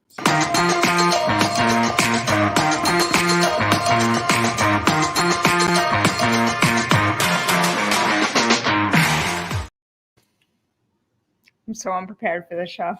I'm so unprepared for this show.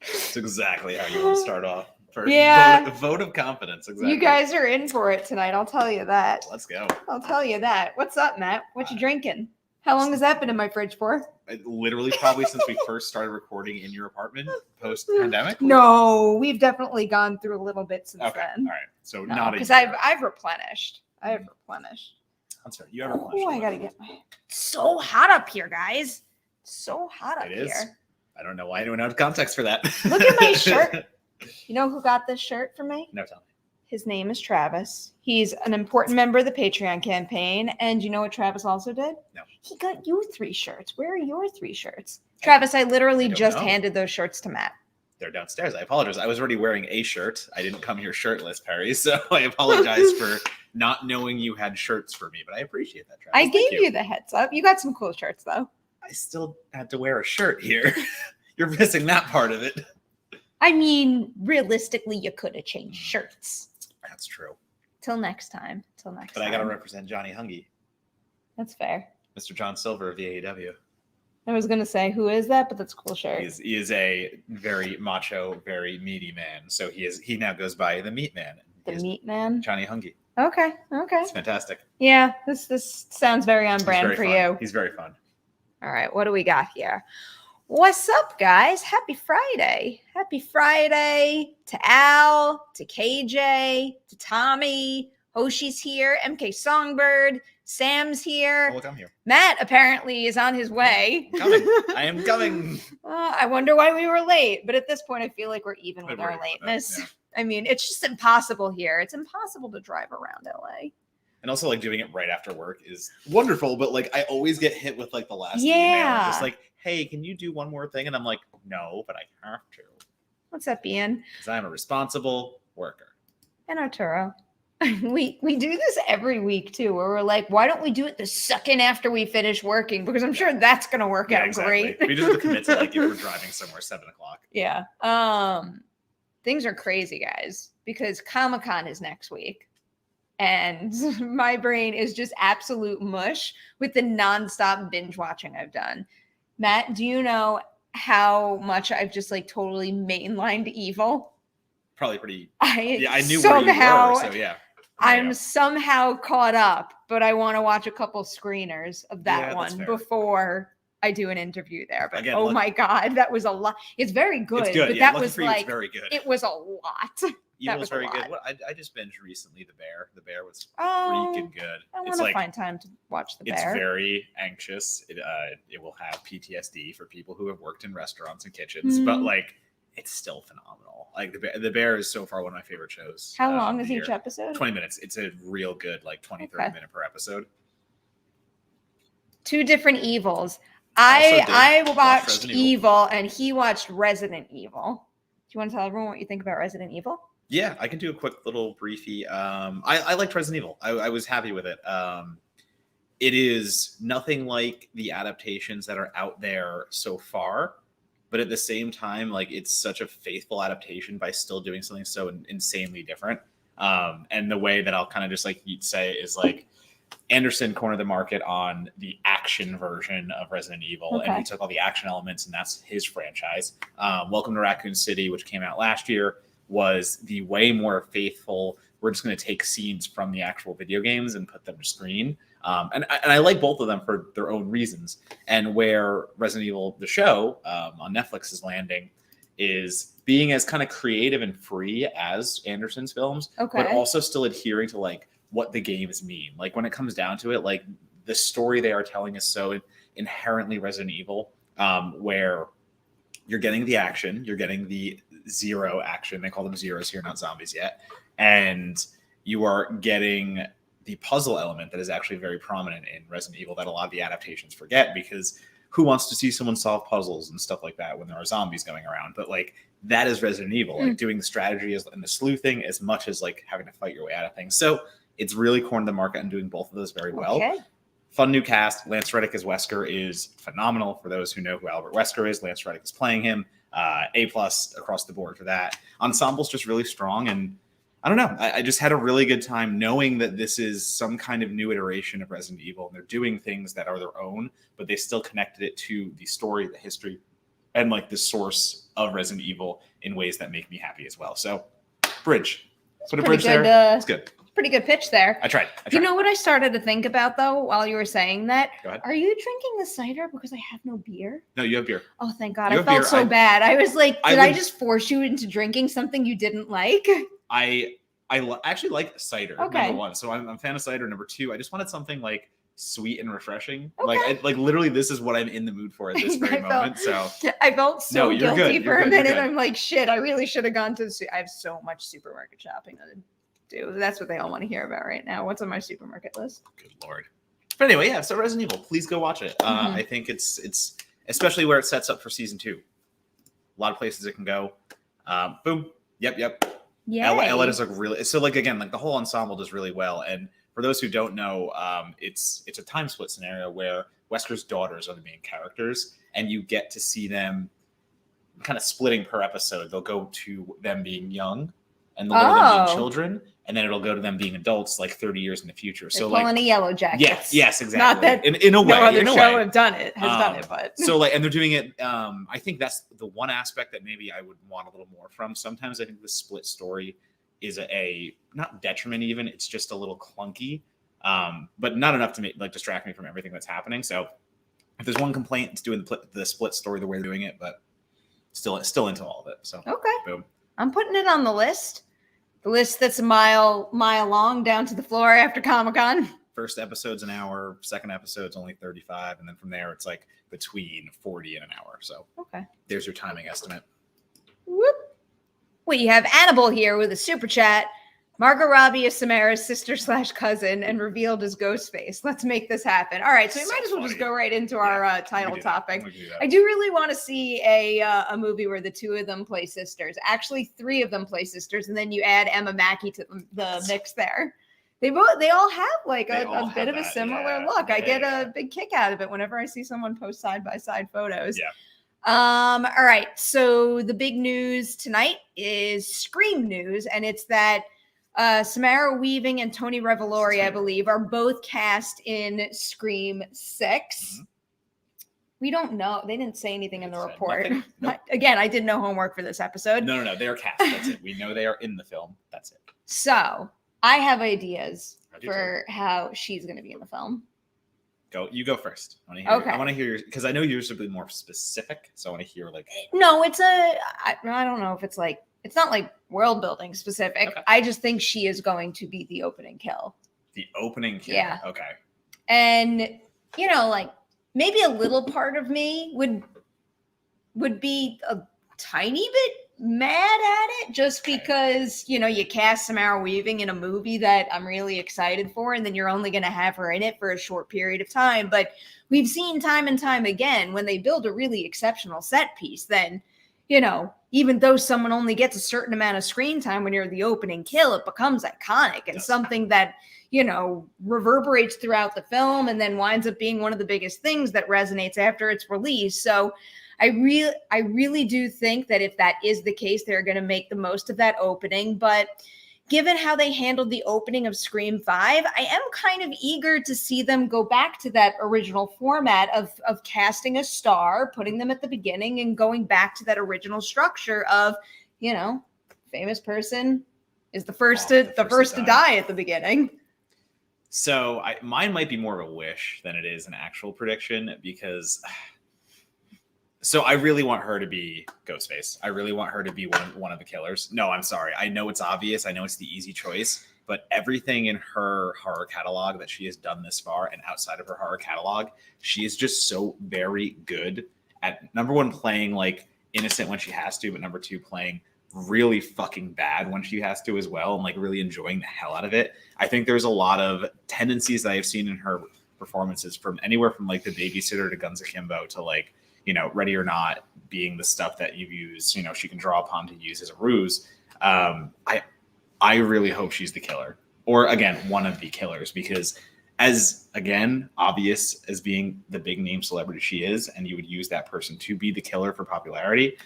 It's exactly how you want to start off. Vote of confidence. Exactly. You guys are in for it tonight. I'll tell you that. Let's go. I'll tell you that. What's up, Matt? What you drinking? How long has that been in my fridge for? Literally, probably since we first started recording in your apartment post-pandemic. No, we've definitely gone through a little bit since then. All right. So not because I've replenished. That's right. You have replenished. Oh, I gotta get my. So hot up here, guys. So hot up It is. here. I don't know why anyone had context for that. Look at my shirt. You know who got this shirt for me? No, tell me. His name is Travis. He's an important member of the Patreon campaign. And you know what Travis also did? No. He got you 3 shirts. Where are your 3 shirts? Travis, I literally just handed those shirts to Matt. They're downstairs. I apologize. I was already wearing a shirt. I didn't come here shirtless, Perri. So I apologize for not knowing you had shirts for me. But I appreciate that, Travis. I gave you the heads up. You got some cool shirts, though. I still had to wear a shirt here. You're missing that part of it. I mean, realistically, you could have changed shirts. That's true. Till next time. But I got to represent Johnny Hungy. That's fair. Mr. John Silver of the AEW. I was going to say, who is that? But that's a cool shirt. He is a very macho, very meaty man. So he now goes by the Meat Man. The Meat Man? Johnny Hungy. Okay. It's fantastic. Yeah, this sounds very on brand for you. He's very fun. All right, what do we got here? What's up, guys? Happy Friday. Happy Friday to Al, to KJ, to Tommy. Hoshi's here. MK Songbird. Sam's here. Oh, look, I'm here. Matt apparently is on his way. I am coming. I wonder why we were late. But at this point, I feel like we're even with our lateness. Yeah. I mean, it's just impossible here. It's impossible to drive around LA. And also, like, doing it right after work is wonderful. But, like, I always get hit with, like, the last email. Just like, hey, can you do one more thing? And I'm like, no, but I have to. What's up, Ian? Because I'm a responsible worker. And Arturo. We do this every week, too, where we're like, why don't we do it the second after we finish working? Because I'm sure that's going to work out great. We just have to commit to, like, if we're driving somewhere 7 o'clock. Yeah. Things are crazy, guys, because Comic-Con is next week. And my brain is just absolute mush with the nonstop binge watching I've done. Matt, do you know how much I've just like totally mainlined Evil? Probably pretty. I knew somehow, where you were, so yeah. I'm somehow caught up, but I want to watch a couple screeners of that one before I do an interview there. But again, my God, that was a lot. It's very good. It's good. But Yeah, that was like, very good. It was a lot. Evil was very good. I just binged recently The Bear. The Bear was freaking good. I want to find time to watch The Bear. It's very anxious. It will have PTSD for people who have worked in restaurants and kitchens, but like it's still phenomenal. Like The Bear is so far one of my favorite shows. How long is each episode? 20 minutes. It's a real good 30 minute per episode. 2 different Evils. I watched Evil and he watched Resident Evil. Do you want to tell everyone what you think about Resident Evil? Yeah, I can do a quick little briefie. I liked Resident Evil. I was happy with it. It is nothing like the adaptations that are out there so far, but at the same time, like it's such a faithful adaptation by still doing something so insanely different. And the way that I'll kind of just like you'd say is like Anderson cornered the market on the action version of Resident Evil, and he took all the action elements, and that's his franchise. Welcome to Raccoon City, which came out last year, was the way more faithful. We're just going to take scenes from the actual video games and put them to screen. And I like both of them for their own reasons. And where Resident Evil, the show on Netflix is landing is being as kind of creative and free as Anderson's films, but also still adhering to like what the games mean. Like when it comes down to it, like the story they are telling is so inherently Resident Evil, where you're getting the action, you're getting the zero action. They call them zeros here, not zombies yet. And you are getting the puzzle element that is actually very prominent in Resident Evil that a lot of the adaptations forget, because who wants to see someone solve puzzles and stuff like that when there are zombies going around? But like that is Resident Evil, like doing the strategy and the sleuthing as much as like having to fight your way out of things. So it's really cornered the market and doing both of those very well. Fun new cast. Lance Reddick as Wesker is phenomenal. For those who know who Albert Wesker is, Lance Reddick is playing him. A+ across the board for that. Ensemble's just really strong, and I don't know. I just had a really good time knowing that this is some kind of new iteration of Resident Evil, and they're doing things that are their own, but they still connected it to the story, the history, and like the source of Resident Evil in ways that make me happy as well. So, bridge. Put a bridge there. It's good. Pretty good pitch there. I tried. You know what I started to think about though while you were saying that? Go ahead. Are you drinking the cider because I have no beer? No, you have beer. Oh, thank God. You I have felt beer. so bad. I was like, did I would- just force you into drinking something you didn't like? I actually like cider, Okay. number one. So I'm a fan of cider. Number two, I just wanted something like sweet and refreshing. Okay. Like literally, this is what I'm in the mood for at this very moment. So I felt so No, you're guilty good. for You're a good. You're minute. good. I'm like, shit, I really should have gone to I have so much supermarket shopping to do. That's what they all want to hear about right now. What's on my supermarket list? good Lord. But anyway, yeah. So Resident Evil, please go watch it. Mhm. I think it's especially where it sets up for season 2. A lot of places it can go. Boom. Yep. Yeah. Ella does look really so like again like the whole ensemble does really well. And for those who don't know, it's a time split scenario where Wesker's daughters are the main characters, and you get to see them kind of splitting per episode. They'll go to them being young, and they'll go to them being children, and then it'll go to them being adults like 30 years in the future. So pulling like a Yellow Jackets. yes, exactly. Not that in a way, no other in a show way. has done it, but So like, and they're doing it. I think that's the one aspect that maybe I would want a little more from. Sometimes I think the split story is a not detriment even. It's just a little clunky, but not enough to distract me from everything that's happening. So if there's one complaint, it's doing the split story the way they're doing it, but still into all of it. So okay, boom. I'm putting it on the list. The list that's a mile long down to the floor after Comic-Con. First episode's an hour, second episode's only 35, and then from there it's like between 40 and an hour. So Okay. there's your timing estimate. Whoop. We have Annabelle here with a super chat. Margot Robbie is Samara's sister/cousin and revealed as Ghostface. Let's make this happen. All right, so we So might as well just funny. go right into our title topic. We can do that. I do really want to see a movie where the two of them play sisters. Actually, 3 of them play sisters, and then you add Emma Mackey to the mix there. They all have like They a all bit have of a that, similar yeah. look. I Yeah, get yeah. a big kick out of it whenever I see someone post side by side photos. Yeah. All right. So the big news tonight is Scream news, and it's that Samara Weaving and Tony Revolori, I believe, are both cast in Scream 6. Mhm. We don't know. They didn't say anything in the They said report. nothing. Nope. Again, I did no homework for this episode. No. They are cast. That's it. We know they are in the film. That's it. So I have ideas I do for how she's going to be in the film. You go first. Okay. I want to hear yours because I know yours will be more specific. So I want to hear like No, I don't know if it's not like world building specific. Okay. I just think she is going to be the opening kill. the opening kill. Yeah. Okay. And like maybe a little part of me would be a tiny bit mad at it just because you cast Samara Weaving in a movie that I'm really excited for, and then you're only going to have her in it for a short period of time. But we've seen time and time again when they build a really exceptional set piece, then even though someone only gets a certain amount of screen time when you're the opening kill, it becomes iconic and Yes. something that reverberates throughout the film and then winds up being one of the biggest things that resonates after its release. So I really do think that if that is the case, they're going to make the most of that opening. But given how they handled the opening of Scream 5, I am kind of eager to see them go back to that original format of casting a star, putting them at the beginning, and going back to that original structure of, famous person is the first to die at the beginning. So mine might be more of a wish than it is an actual prediction because. So I really want her to be Ghostface. I really want her to be one of the killers. No, I'm sorry. I know it's obvious. I know it's the easy choice, but everything in her horror catalog that she has done this far and outside of her horror catalog, she is just so very good at, number one, playing like innocent when she has to, but number 2, playing really fucking bad when she has to as well, and like really enjoying the hell out of it. I think there's a lot of tendencies that I've seen in her performances from anywhere from like The Babysitter to Guns Akimbo to like, Ready or Not being the stuff that you use, she can draw upon to use as a ruse. I really hope she's the killer, or again, one of the killers, because as again, obvious as being the big name celebrity she is, and you would use that person to be the killer for popularity.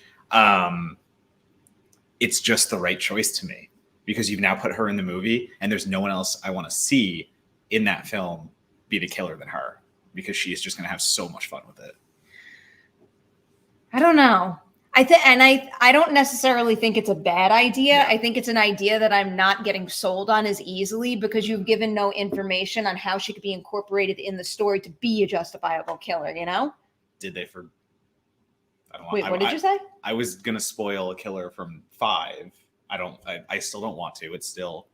It's just the right choice to me because you've now put her in the movie and there's no one else I want to see in that film be the killer than her because she is just going to have so much fun with it. I don't know. I don't necessarily think it's a bad idea. Yeah. I think it's an idea that I'm not getting sold on as easily because you've given no information on how she could be incorporated in the story to be a justifiable killer, you know? Did they for I don't Wait, what did you say? I was gonna spoil a killer from 5. I still don't want to. It's still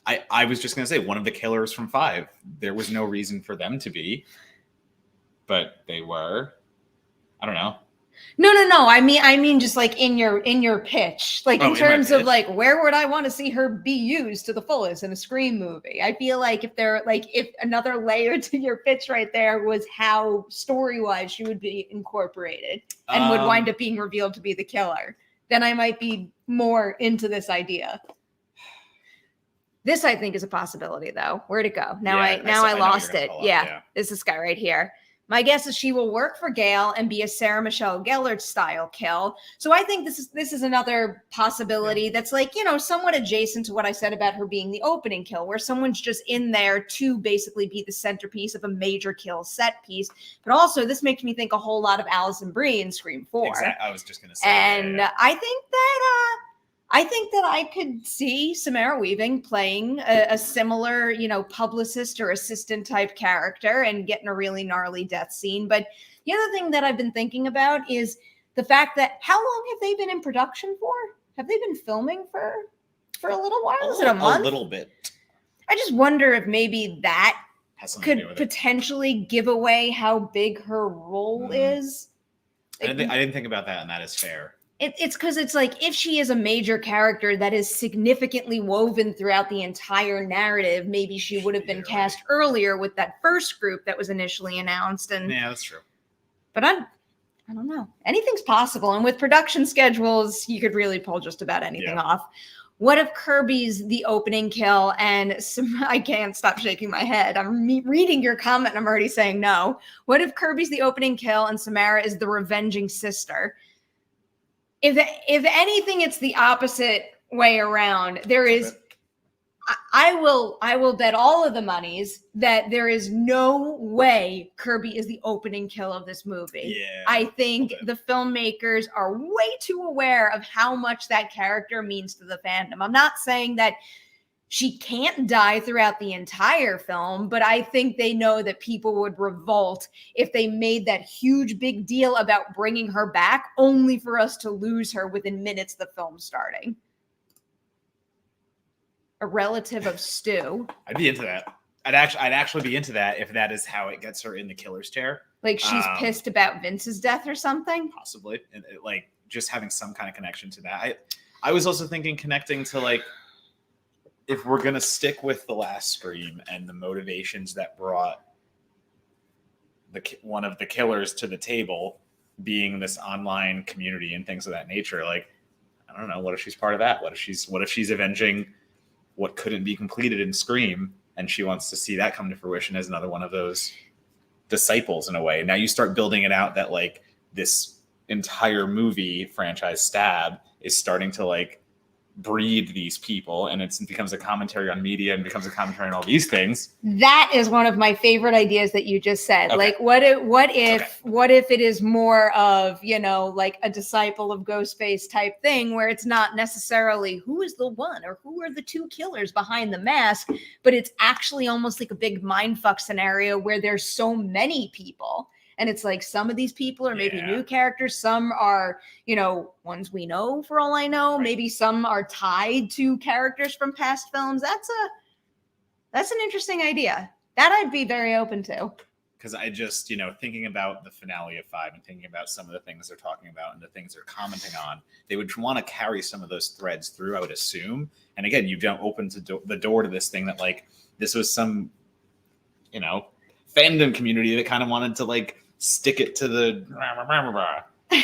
I was just gonna say one of the killers from 5. There was no reason for them to be, but they were. I don't know. No. I mean, just like in your pitch, like in terms of like, where would I want to see her be used to the fullest in a Scream movie? I feel like if another layer to your pitch right there was how story-wise she would be incorporated and would wind up being revealed to be the killer, then I might be more into this idea. This I think is a possibility though. Where'd it go? Now I lost it. Yeah. It's this guy right here. My guess is she will work for Gale and be a Sarah Michelle Gellar style kill. So I think this is another possibility that's like, you know, somewhat adjacent to what I said about her being the opening kill, where someone's just in there to basically be the centerpiece of a major kill set piece. But also this makes me think a whole lot of Alison Brie in Scream 4. Exactly. I was just going to say. And I think that I could see Samara Weaving playing a similar, you know, publicist or assistant type character and getting a really gnarly death scene. But the other thing that I've been thinking about is the fact that how long have they been in production for? Have they been filming for a little while? Is it a month? A little bit. I just wonder if maybe that could potentially give away how big her role is. I didn't think about that, and that is fair. It's because it's like if she is a major character that is significantly woven throughout the entire narrative, maybe she would have been cast earlier with that first group that was initially announced. And yeah, that's true. But I don't know. Anything's possible. And with production schedules, you could really pull just about anything off. What if Kirby's the opening kill and I can't stop shaking my head. I'm reading your comment and I'm already saying no. What if Kirby's the opening kill and Samara is the revenging sister? If anything, it's the opposite way around. There is, I will bet all of the monies that there is no way Kirby is the opening kill of this movie. Yeah, I think the filmmakers are way too aware of how much that character means to the fandom. I'm not saying that she can't die throughout the entire film, but I think they know that people would revolt if they made that huge big deal about bringing her back only for us to lose her within minutes of the film starting. A relative of Stu. I'd be into that. I'd actually be into that if that is how it gets her in the killer's chair. Like she's pissed about Vince's death or something? Possibly. And like just having some kind of connection to that. I was also thinking connecting to like, if we're going to stick with the last Scream and the motivations that brought one of the killers to the table being this online community and things of that nature, like, I don't know, what if she's part of that? What if she's avenging what couldn't be completed in Scream and she wants to see that come to fruition as another one of those disciples in a way. Now you start building it out that like this entire movie franchise Stab is starting to like breed these people and it becomes a commentary on media and becomes a commentary on all these things. That is one of my favorite ideas that you just said. Okay. Like what if it is more of, you know, like a disciple of Ghostface type thing where it's not necessarily who is the one or who are the two killers behind the mask, but it's actually almost like a big mindfuck scenario where there's so many people. And it's like some of these people are maybe new characters. Some are, you know, ones we know for all I know. Right. Maybe some are tied to characters from past films. That's an interesting idea. That I'd be very open to. Because I just, you know, thinking about the finale of 5 and thinking about some of the things they're talking about and the things they're commenting on, they would want to carry some of those threads through, I would assume. And again, you don't open the door to this thing that like, this was some, you know, fandom community that kind of wanted to like, stick it to the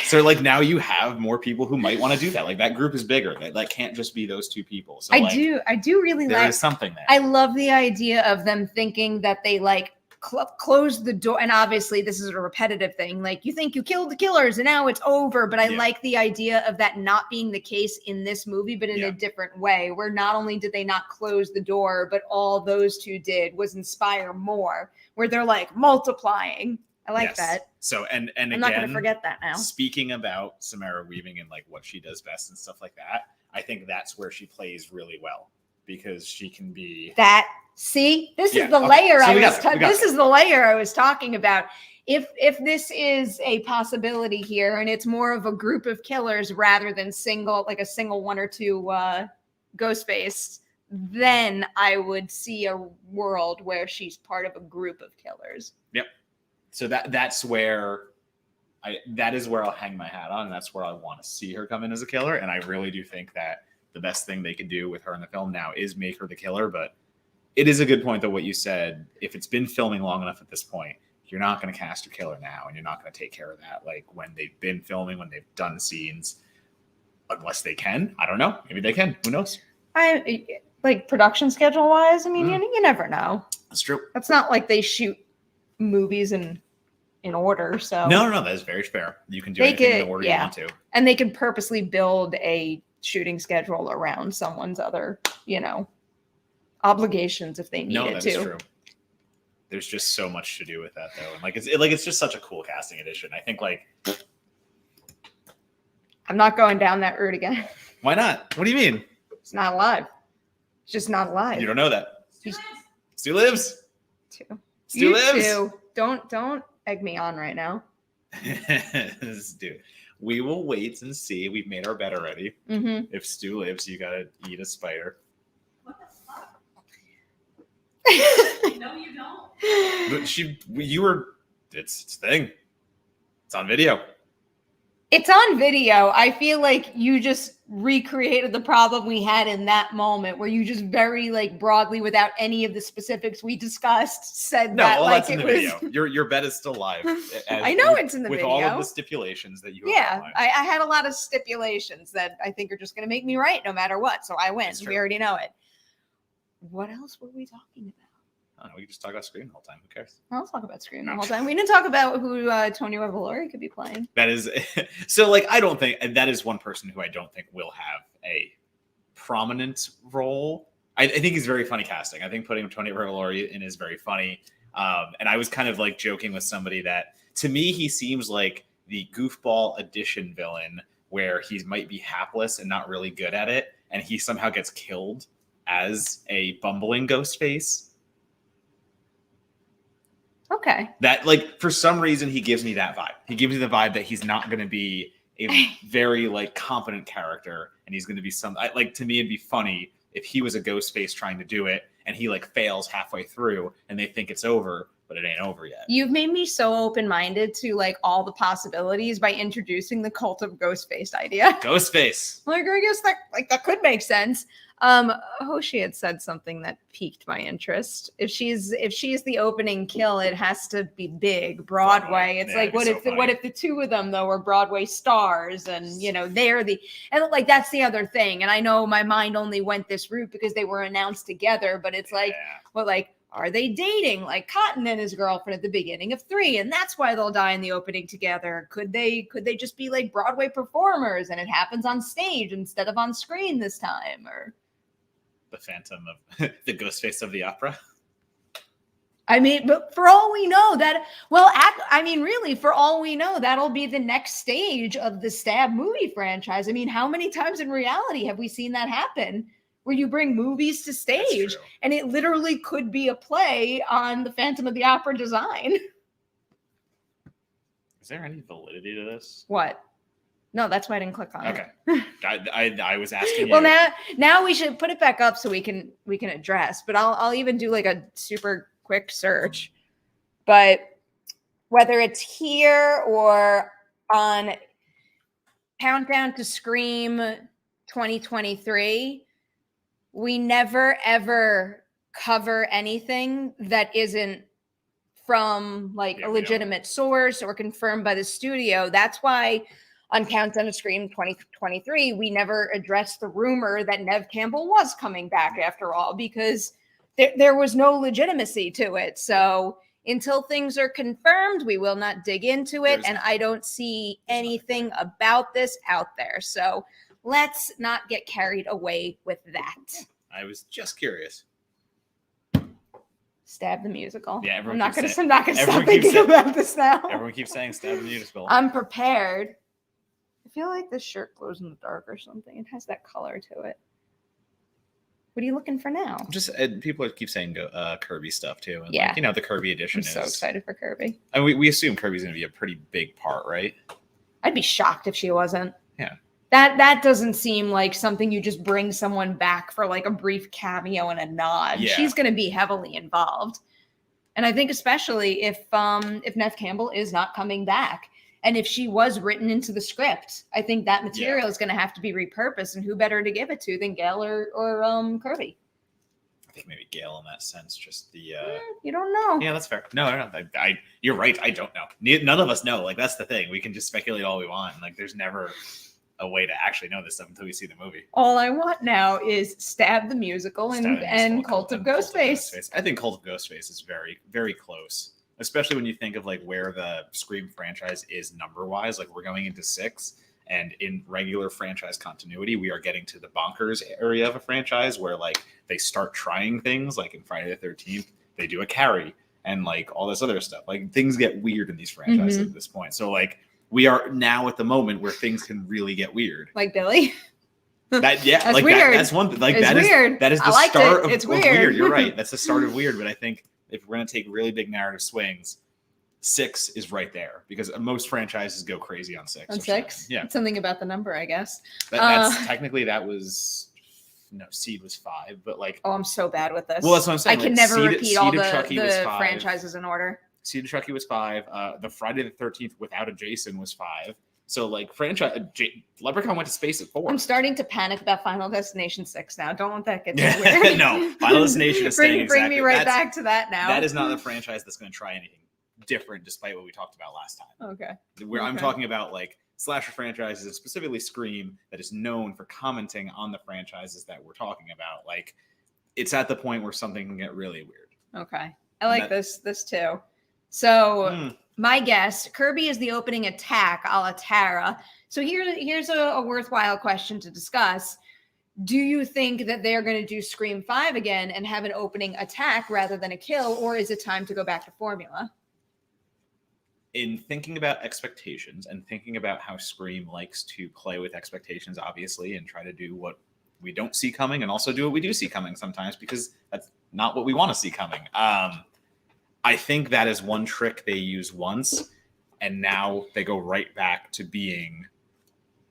so like now you have more people who might want to do that. Like that group is bigger. That can't just be those two people. So I do really there like, is something there. I love the idea of them thinking that they like close the door. And obviously this is a repetitive thing. Like, you think you killed the killers and now it's over. But I like the idea of that not being the case in this movie, but in a different way, where not only did they not close the door, but all those two did was inspire more, where they're like multiplying. I like that. So, and I'm again, not going to forget that now. Speaking about Samara Weaving and like what she does best and stuff like that, I think that's where she plays really well, because she can be that. See, this is the layer this is the layer I was talking about. If this is a possibility here, and it's more of a group of killers rather than a single one or two Ghostface, then I would see a world where she's part of a group of killers. Yep. So that's where that is where I'll hang my hat on, and that's where I want to see her come in as a killer. And I really do think that the best thing they can do with her in the film now is make her the killer. But it is a good point, though, what you said. If it's been filming long enough at this point, you're not going to cast your killer now, and you're not going to take care of that like when they've been filming, when they've done the scenes, unless they can. I don't know. Maybe they can. Who knows? Like production schedule wise, I mean, you never know. That's true. That's not like they shoot movies in order. So no, that is very fair. You can do anything in the order you want to. And they can purposely build a shooting schedule around someone's other, obligations if they needed to. True. There's just so much to do with that, though, and it's just such a cool casting addition. I think I'm not going down that route again. Why not? What do you mean? It's not alive. It's just not alive. You don't know that. Stu lives. Stu lives. Don't egg me on right now. Dude, we will wait and see. We've made our bet already. Mm-hmm. If Stu lives, you gotta eat a spider. What the fuck? No, you don't. But it's a thing. It's on video. It's on video. I feel like you just recreated the problem we had in that moment, where you just very broadly, without any of the specifics we discussed, said that's in the video. Your bet is still live. I know it's in the video. With all of the stipulations that you have. Yeah, I had a lot of stipulations that I think are just going to make me right no matter what. So I win. We already know it. What else were we talking about? We can just talk about Scream the whole time. Who cares? I'll talk about Scream the whole time. We didn't talk about who Tony Revolori could be playing. That is so. I don't think that is one person who I don't think will have a prominent role. I think he's very funny casting. I think putting Tony Revolori in is very funny. And I was kind of joking with somebody that to me he seems like the goofball edition villain, where he might be hapless and not really good at it, and he somehow gets killed as a bumbling Ghostface. Okay. That for some reason he gives me that vibe. He gives me the vibe that he's not going to be a very competent character, and he's going to be to me it'd be funny if he was a Ghostface trying to do it and he fails halfway through and they think it's over, but it ain't over yet. You've made me so open-minded to all the possibilities by introducing the cult of Ghostface idea. Ghostface. I guess that could make sense. Hoshi had said something that piqued my interest. If she's the opening kill, it has to be big Broadway. It's what if the two of them though are Broadway stars, and they're that's the other thing. And I know my mind only went this route because they were announced together, but it's are they dating like Cotton and his girlfriend at the beginning of 3, and that's why they'll die in the opening together? Could they just be Broadway performers and it happens on stage instead of on screen this time? Or the Phantom of the Ghostface of the opera. I mean, but for all we know really, for all we know, that'll be the next stage of the Stab movie franchise. I mean, how many times in reality have we seen that happen, where you bring movies to stage and it literally could be a play on the Phantom of the Opera design? Is there any validity to this? What? No, that's why I didn't click on it. Okay. I was asking you. Well, now we should put it back up so we can address, but I'll even do a super quick search. But whether it's here or on Countdown to Scream 2023, we never ever cover anything that isn't from a legitimate source or confirmed by the studio. That's why on Countdown to Scream 2023, we never addressed the rumor that Neve Campbell was coming back after all, because there was no legitimacy to it. So until things are confirmed, we will not dig into it. There's- And I don't see anything about this out there. So let's not get carried away with that. I was just curious. Stab the musical. Yeah, I'm everyone not keeps gonna saying- stop everyone keeps thinking saying- about this now. Everyone keeps saying stab the musical. I'm prepared. I feel like this shirt glows in the dark or something. It has that color to it. What are you looking for now? Just people keep saying Kirby stuff too. And Yeah. the Kirby edition I'm is so excited for Kirby. And we assume Kirby's going to be a pretty big part, right? I'd be shocked if she wasn't. Yeah. That doesn't seem like something you just bring someone back for like a brief cameo and a nod. Yeah. She's going to be heavily involved. And I think especially if Neff Campbell is not coming back, and if she was written into the script, I think that material is going to have to be repurposed. And who better to give it to than Gail or Kirby? I think maybe Gale in that sense. Just the You don't know. yeah, that's fair. No, I you're right. I don't know. None of us know. Like that's the thing. We can just speculate all we want. Like there's never a way to actually know this stuff until we see the movie. All I want now is Stab the Musical and Cult of Ghostface. I think Cult of Ghostface is very, very close, especially when you think of like where the Scream franchise is number wise. Like we're going into 6, and in regular franchise continuity, we are getting to the bonkers area of a franchise where like they start trying things. Like in Friday the 13th, they do a Carrie and like all this other stuff. Like things get weird in these franchises at this point. So like we are now at the moment where things can really get weird. Like Billy. That That's like weird. that's one thing. Like It's that is weird. that is the I liked start it. of, It's of weird. You're right. That's the start of weird. But I think if we're gonna take really big narrative swings, 6 is right there because most franchises go crazy on 6. On or 7. 6? Yeah. It's something about the number, I guess. That's technically that was no Seed was 5, but like Oh, I'm so bad with this. well that's what I'm saying. I can like, never repeat all Seed of Chucky was the 5. franchises in order. Seed of Chucky was 5. The Friday the 13th without a Jason was 5. So like franchise Leprechaun went to space at 4. I'm starting to panic about Final Destination 6 now. Don't want that to get too weird. No, Final Destination is staying Bring exactly. me right That's- back to that now. That is not the franchise that's going to try anything different, despite what we talked about last time. Okay. Where I'm Okay. talking about like slasher franchises, and specifically Scream, that is known for commenting on the franchises that we're talking about. Like, it's at the point where something can get really weird. Okay. I like this too. So my guess, Kirby is the opening attack a la Tara. So here's a worthwhile question to discuss. Do you think that they're going to do Scream 5 again and have an opening attack rather than a kill, or is it time to go back to formula? In thinking about expectations and thinking about how Scream likes to play with expectations, obviously, and try to do what we don't see coming and also do what we do see coming sometimes, because that's not what we want to see coming. I think that is one trick they use once, and now they go right back to being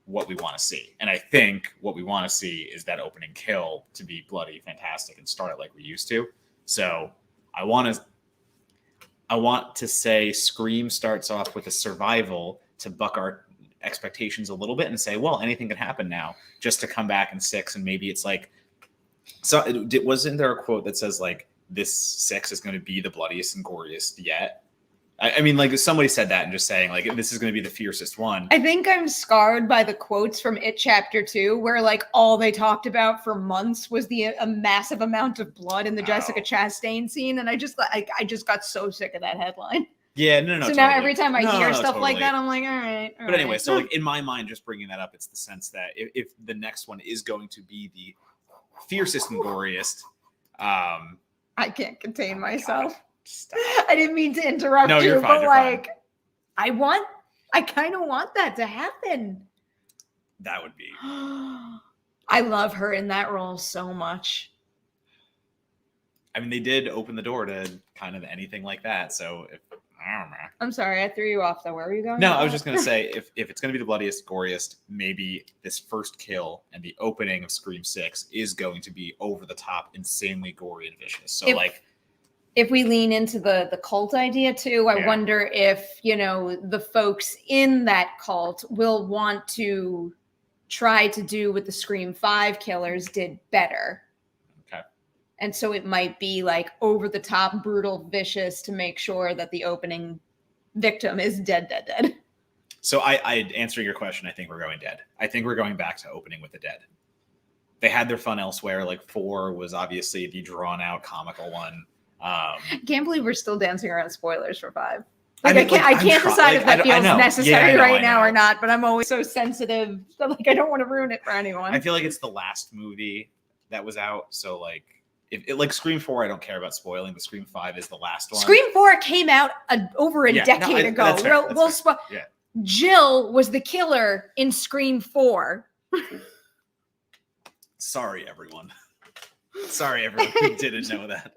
what we want to see. And I think what we want to see is that opening kill to be bloody, fantastic, and start it like we used to. So I want to say Scream starts off with a survival to buck our expectations a little bit and say, well, anything can happen now, just to come back in 6. And maybe it's like, so wasn't there a quote that says like, this 6 is going to be the bloodiest and goriest yet? I mean, like somebody said that and just saying like, this is going to be the fiercest one. I think I'm scarred by the quotes from It Chapter 2, where like all they talked about for months was a massive amount of blood in the Jessica Chastain scene. And I just got so sick of that headline. Yeah, no. So totally. now every time I hear stuff totally. like that, I'm like, all right. But anyway, so like in my mind, just bringing that up, it's the sense that if the next one is going to be the fiercest and goriest, I can't contain myself. stop. I didn't mean to interrupt No, you, you're fine, but you're fine. like, I kind of want that to happen. That would be. I love her in that role so much. I mean, they did open the door to kind of anything like that. So I don't know. I'm sorry, I threw you off though. Where were you going? No, I was just gonna say if it's gonna be the bloodiest, goriest, maybe this first kill and the opening of Scream 6 is going to be over the top, insanely gory and vicious. So if we lean into the cult idea too, I Yeah. wonder if, the folks in that cult will want to try to do what the Scream 5 killers did better. Okay. And so it might be like over the top, brutal, vicious to make sure that the opening victim is dead. So I answering your question, I think we're going dead. I think we're going back to opening with the dead. They had their fun elsewhere. Like 4 was obviously the drawn out comical one. Can't believe we're still dancing around spoilers for 5. I Like, mean, I can't decide if that feels necessary right now or know. not, but I'm always so sensitive. So, like, I don't want to ruin it for anyone. I feel like it's the last movie that was out, so like, if it, like Scream 4, I don't care about spoiling, but Scream 5 is the last one. Scream 4 came out over a decade ago. That's fair, that's fair. Yeah. Jill was the killer in Scream 4. Sorry, everyone. Sorry, everyone who didn't know that.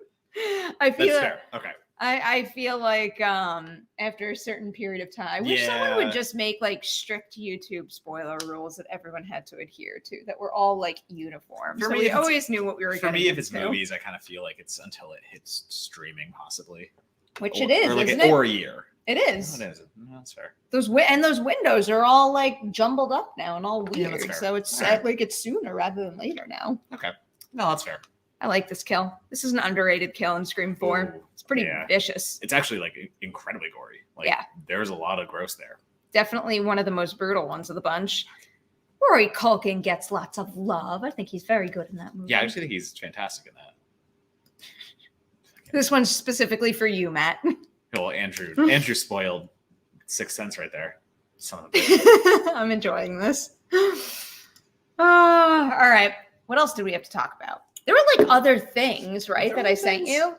That's fair. Okay. I feel like after a certain period of time, I wish someone would just make like strict YouTube spoiler rules that everyone had to adhere to, that were all like uniform. For so me, we always knew what we were getting For me, if it's into. movies, I kind of feel like it's until it hits streaming, possibly. Which it is, like isn't it? Or a year. It is. Oh, it is. No, that's fair. Those windows are all like jumbled up now and all Yeah, weird. that's fair. So it's like it's sooner rather than later now. Okay. No, that's fair. I like this kill. This is an underrated kill in Scream 4. Ooh, it's pretty vicious. It's actually like incredibly gory. Like, there's a lot of gross there. Definitely one of the most brutal ones of the bunch. Rory Culkin gets lots of love. I think he's very good in that movie. Yeah, I actually think he's fantastic in that. This one's specifically for you, Matt. Well, Andrew spoiled Sixth Sense right there. Son of a bitch. I'm enjoying this. All right. What else did we have to talk about? There were like other things, right, that I sent you.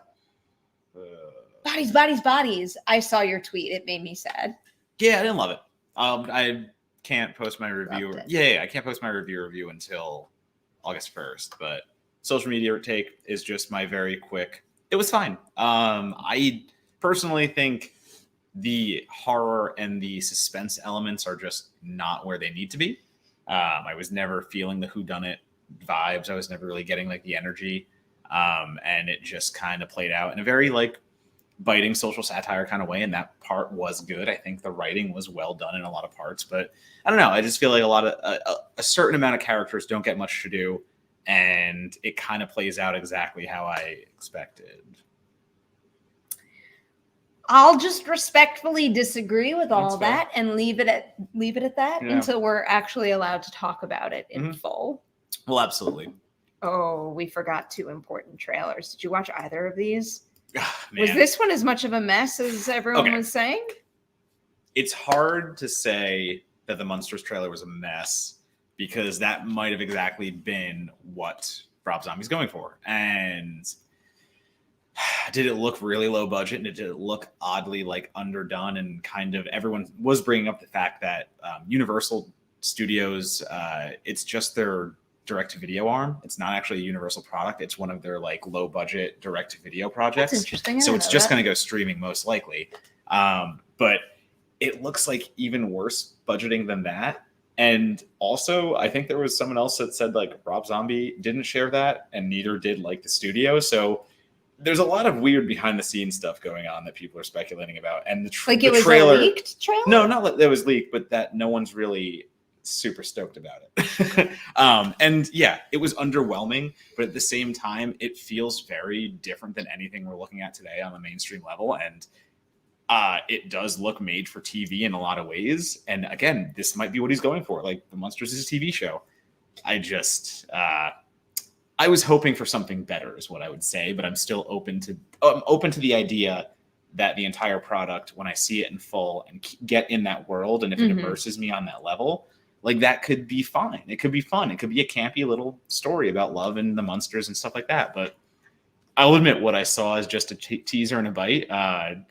Bodies. I saw your tweet. It made me sad. Yeah, I didn't love it. I can't post my review. I can't post my review until August 1st. But social media take is just my very quick. It was fine. I personally think the horror and the suspense elements are just not where they need to be. I was never feeling the whodunit vibes. I was never really getting like the energy. And it just kind of played out in a very like biting social satire kind of way. And that part was good. I think the writing was well done in a lot of parts, but I don't know. I just feel like a certain amount of characters don't get much to do. And it kind of plays out exactly how I expected. I'll just respectfully disagree with all that and leave it at that until we're actually allowed to talk about it in full. Well, absolutely. Oh, we forgot 2 important trailers. Did you watch either of these? Man. Was this one as much of a mess as everyone was saying? It's hard to say that the Monsters trailer was a mess because that might have exactly been what Rob Zombie's going for. And did it look really low budget? And did it look oddly like underdone? And kind of everyone was bringing up the fact that Universal Studios, it's just their direct-to-video arm. It's not actually a Universal product. It's one of their like low-budget direct-to-video projects. That's interesting. So it's just going to go streaming most likely. But it looks like even worse budgeting than that. And also, I think there was someone else that said like Rob Zombie didn't share that, and neither did like the studio. So there's a lot of weird behind-the-scenes stuff going on that people are speculating about. And the trailer, a leaked trailer? No, not that it was leaked, but that no one's really super stoked about it. And yeah, it was underwhelming, but at the same time, it feels very different than anything we're looking at today on a mainstream level. And it does look made for TV in a lot of ways. And again, this might be what he's going for. Like, the Monsters is a TV show. I was hoping for something better is what I would say, but I'm still open to the idea that the entire product, when I see it in full and get in that world, and if it immerses me on that level, like, that could be fine. It could be fun. It could be a campy little story about love and the monsters and stuff like that. But I'll admit, what I saw as just a teaser and a bite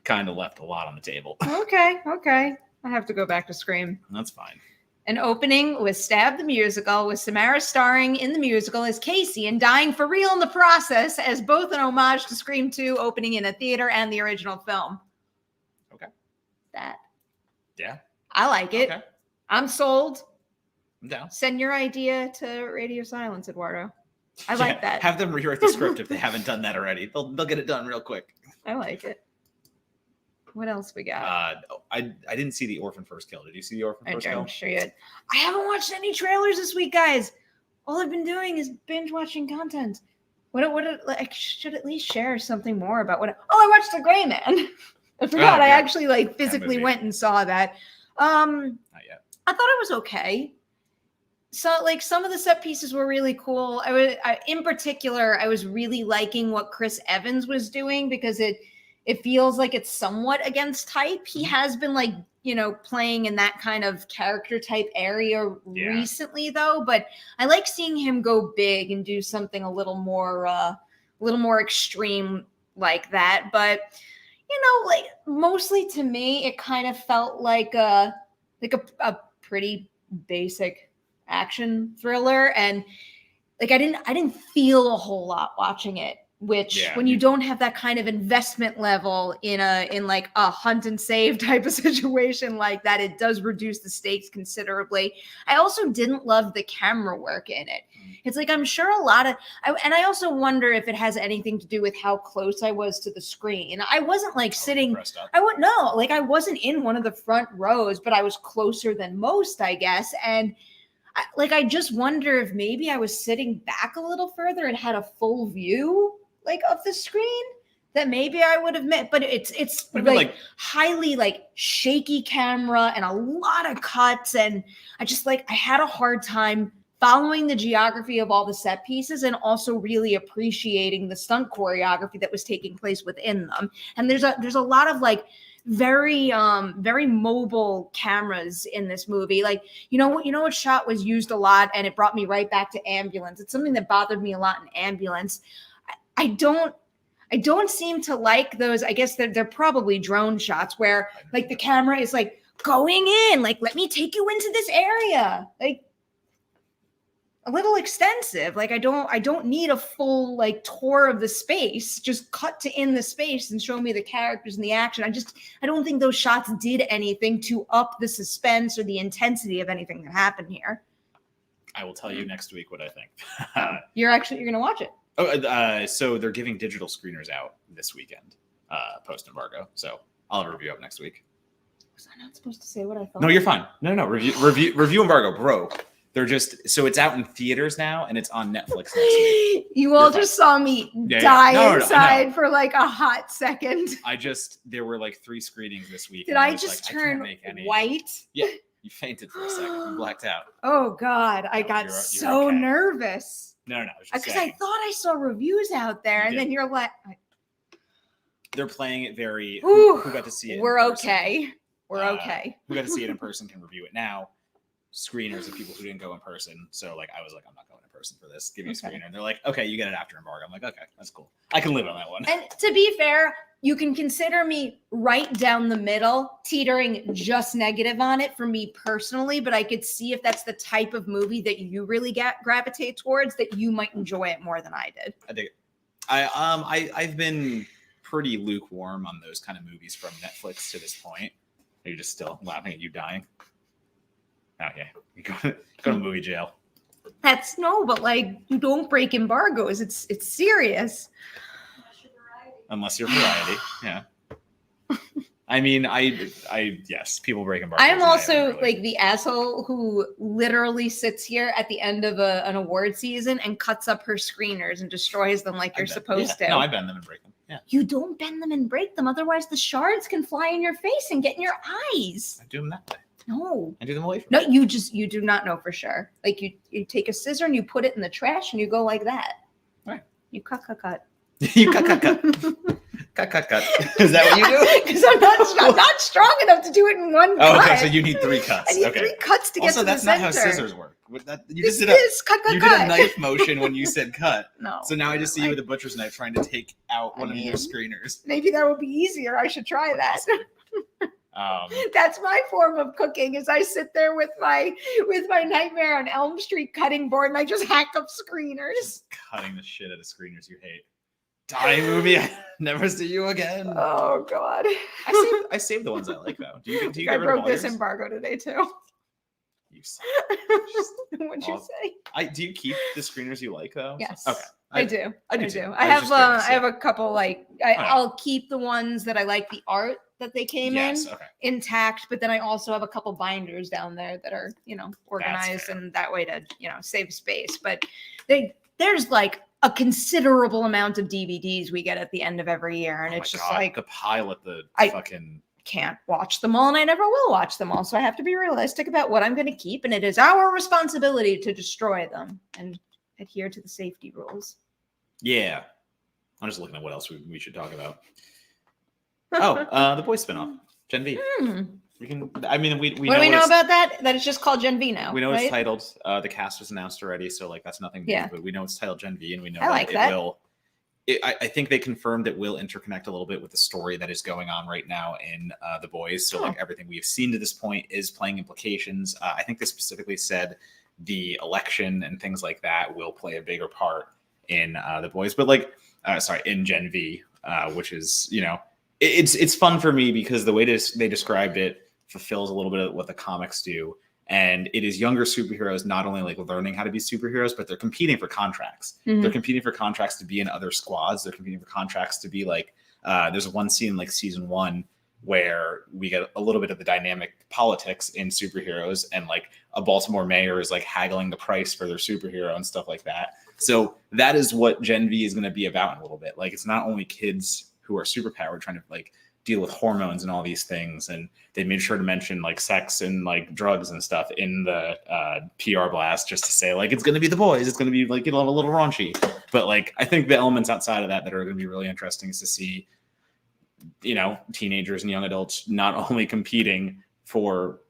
kind of left a lot on the table. Okay. I have to go back to Scream. That's fine. An opening with Stab the Musical, with Samara starring in the musical as Casey and dying for real in the process, as both an homage to Scream 2 opening in a theater and the original film. Okay. That. Yeah. I like it. Okay. I'm sold. I'm down. Send your idea to Radio Silence, Eduardo. I like that. Have them rewrite the script if they haven't done that already. They'll get it done real quick. I like it. What else we got? I didn't see The Orphan First Kill. Did you see The Orphan First Kill? I'm sure you did. I haven't watched any trailers this week, guys. All I've been doing is binge watching content. I should at least share something more about what. I watched The Gray Man. I forgot. I actually physically went and saw that. Not yet. I thought it was okay. like some of the set pieces were really cool. In particular, I was really liking what Chris Evans was doing because it feels like it's somewhat against type. He has been like, playing in that kind of character type area recently though, but I like seeing him go big and do something a little more extreme like that. But like mostly to me, it kind of felt like a pretty basic action thriller, and like I didn't feel a whole lot watching it, which when you don't have that kind of investment level in like a hunt and save type of situation like that, it does reduce the stakes considerably. I also didn't love the camera work in it. It's like I'm sure a lot of and I also wonder if it has anything to do with how close I was to the screen. I wasn't like sitting I wasn't in one of the front rows, but I was closer than most, I guess. And I just wonder if maybe I was sitting back a little further and had a full view like of the screen, that maybe I would have met. But it's like highly like shaky camera and a lot of cuts, and I had a hard time following the geography of all the set pieces and also really appreciating the stunt choreography that was taking place within them. And there's a lot of like very mobile cameras in this movie. Like, what shot was used a lot, and it brought me right back to Ambulance. It's something that bothered me a lot in Ambulance. I don't seem to like those. I guess they're probably drone shots where like the camera is like going in, like, let me take you into this area. Like, a little extensive. Like I don't need a full like tour of the space. Just cut to in the space and show me the characters and the action. I don't think those shots did anything to up the suspense or the intensity of anything that happened here. I will tell you next week what I think. You're gonna watch it. Oh, so they're giving digital screeners out this weekend, post embargo. So I'll have a review up next week. Was I not supposed to say what I thought? No, you're fine. No. Review embargo, bro. They're just so it's out in theaters now and it's on Netflix next week. You all just saw me die inside for like a hot second. There were like 3 screenings this week. Did I just turn white? Yeah, you fainted for a second. You blacked out. Oh God, I got so nervous. No. Because I thought I saw reviews out there, and then you're like, they're playing it very. Who got to see it? We're okay. We're okay. Who got to see it in person can review it now. Screeners of people who didn't go in person. So like I was like, I'm not going in person for this. Give me a screener. And they're like, okay, you get it after embargo. I'm like, okay, that's cool. I can live on that one. And to be fair, you can consider me right down the middle, teetering just negative on it for me personally, but I could see if that's the type of movie that you really gravitate towards, that you might enjoy it more than I did. I dig it. I've been pretty lukewarm on those kind of movies from Netflix to this point. Are you just still laughing at you dying? Oh yeah, you go to movie jail. But like, you don't break embargoes. It's serious. Unless you're variety, yeah. I mean, yes, people break embargoes. I'm also like the asshole who literally sits here at the end of an award season and cuts up her screeners and destroys them like you're supposed to. No, I bend them and break them. Yeah. You don't bend them and break them, otherwise the shards can fly in your face and get in your eyes. I do them that way. No. I do them away from you. No, you do not know for sure. Like you take a scissor and you put it in the trash and you go like that. Right. You cut. You cut. Cut. Is that what you do? Because I'm not strong enough to do it in one cut. Oh, okay. So you need 3 cuts. I need 3 cuts to get to the center. Also, that's not how scissors work. You did a knife motion when you said cut. No. So now I just see you with a butcher's knife trying to take out one of your screeners. Maybe that would be easier. I should try that. That's my form of cooking. Is I sit there with my Nightmare on Elm Street cutting board and I just hack up screeners. Just cutting the shit out of screeners you hate. Die movie. I never see you again. Oh God. I saved the ones I like though. Do you I broke this embargo today too. You suck. What'd you say? Do you keep the screeners you like though? Yes. Okay. I do. I do. I have a couple like I'll keep the ones that I like the art that they came in intact, but then I also have a couple binders down there that are, organized and that way to, save space. But there's like a considerable amount of DVDs we get at the end of every year, and it's just like the pile at the fucking can't watch them all, and I never will watch them all. So I have to be realistic about what I'm going to keep, and it is our responsibility to destroy them and adhere to the safety rules. Yeah. I'm just looking at what else we should talk about. Oh, the Boys spinoff, Gen V. We can. I mean, we what do we know about that? That it's just called Gen V now. We know right? it's titled. The cast was announced already, so like that's nothing new. Yeah. But we know it's titled Gen V, and we know that it will. I think they confirmed it will interconnect a little bit with the story that is going on right now in The Boys. So like everything we've seen to this point is playing implications. I think they specifically said the election and things like that will play a bigger part in The Boys, but like, in Gen V, which is, you know, it's fun for me because the way they described it fulfills a little bit of what the comics do. And it is younger superheroes not only like learning how to be superheroes, but they're competing for contracts. Mm-hmm. They're competing for contracts to be in other squads. They're competing for contracts to be like, there's one scene like season 1 where we get a little bit of the dynamic politics in superheroes, and like a Baltimore mayor is like haggling the price for their superhero and stuff like that. So that is what Gen V is going to be about in a little bit. Like, it's not only kids who are superpowered trying to like deal with hormones and all these things, and they made sure to mention like sex and like drugs and stuff in the PR blast, just to say like it's going to be The Boys, it's going to be like, you know, a little raunchy, but like I think the elements outside of that are going to be really interesting is to see, you know, teenagers and young adults not only competing for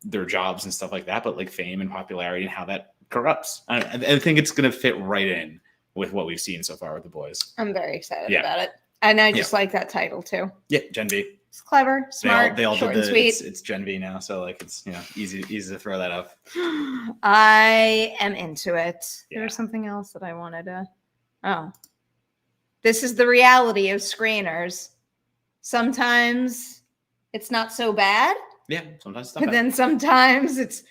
their jobs and stuff like that, but like fame and popularity and how that corrupts. I think it's going to fit right in with what we've seen so far with The Boys. I'm very excited about it. And I just like that title too. Yeah, Gen V. It's clever, smart, they all short did and sweet. It's Gen V now, so like it's, you know, easy to throw that up. I am into it. Yeah. There's something else that I wanted to. Oh, this is the reality of screeners. Sometimes it's not so bad. Yeah, sometimes it's not But bad. then sometimes it's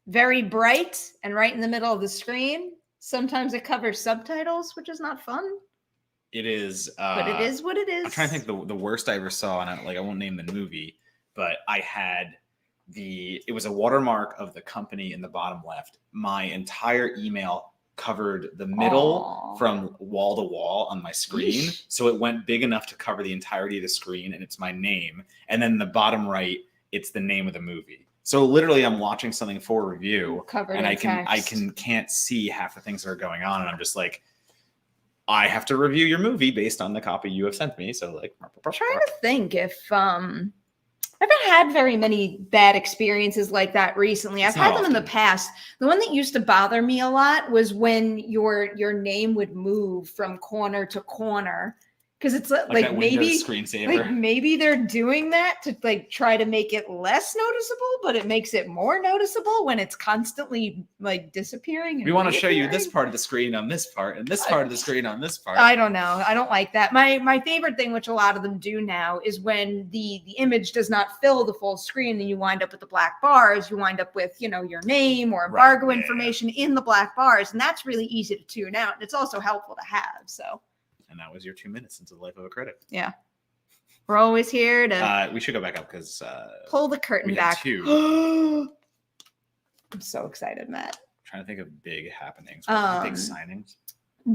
very bright and right in the middle of the screen. Sometimes it covers subtitles, which is not fun. It is, but it is what it is. I'm trying to think the worst I ever saw, and I won't name the movie, but I had it was a watermark of the company in the bottom left. My entire email covered the middle from wall to wall on my screen. Yeesh. So it went big enough to cover the entirety of the screen, and it's my name. And then the bottom right, it's the name of the movie. So literally I'm watching something for review Covered and in I text. can't see half the things that are going on. And I'm just like, I have to review your movie based on the copy you have sent me. So like, I'm trying to think if I haven't had very many bad experiences like that recently. I've had them in the past. The one that used to bother me a lot was when your name would move from corner to corner, because it's like maybe screensaver. Like maybe they're doing that to like try to make it less noticeable, but it makes it more noticeable when it's constantly like disappearing. And we want to show you this part of the screen on this part and this part of the screen on this part. I don't know. I don't like that. My favorite thing, which a lot of them do now, is when the image does not fill the full screen and you wind up with the black bars. You wind up with, you know, your name or embargo information in the black bars. And that's really easy to tune out. And it's also helpful to have. So. And that was your 2 minutes into the life of a critic. Yeah. We're always here to we should go back up because pull the curtain back. I'm so excited, Matt. Trying to think of big happenings, big signings.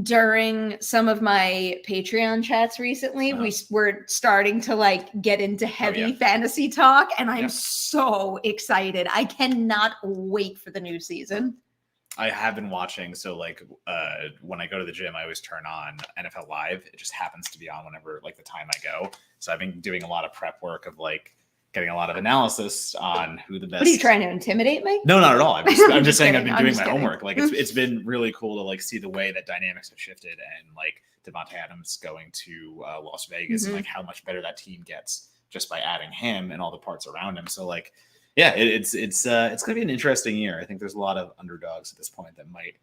During some of my Patreon chats recently, we were starting to like get into heavy fantasy talk, and I'm so excited. I cannot wait for the new season. I have been watching, so like when I go to the gym, I always turn on NFL Live. It just happens to be on whenever like the time I go. So I've been doing a lot of prep work of like getting a lot of analysis on who the best. What are you trying to intimidate me? No, not at all. I'm just saying kidding. I've been doing my homework. Like it's been really cool to like see the way that dynamics have shifted, and like Devontae Adams going to Las Vegas and like how much better that team gets just by adding him and all the parts around him. So like. Yeah, it's going to be an interesting year. I think there's a lot of underdogs at this point that might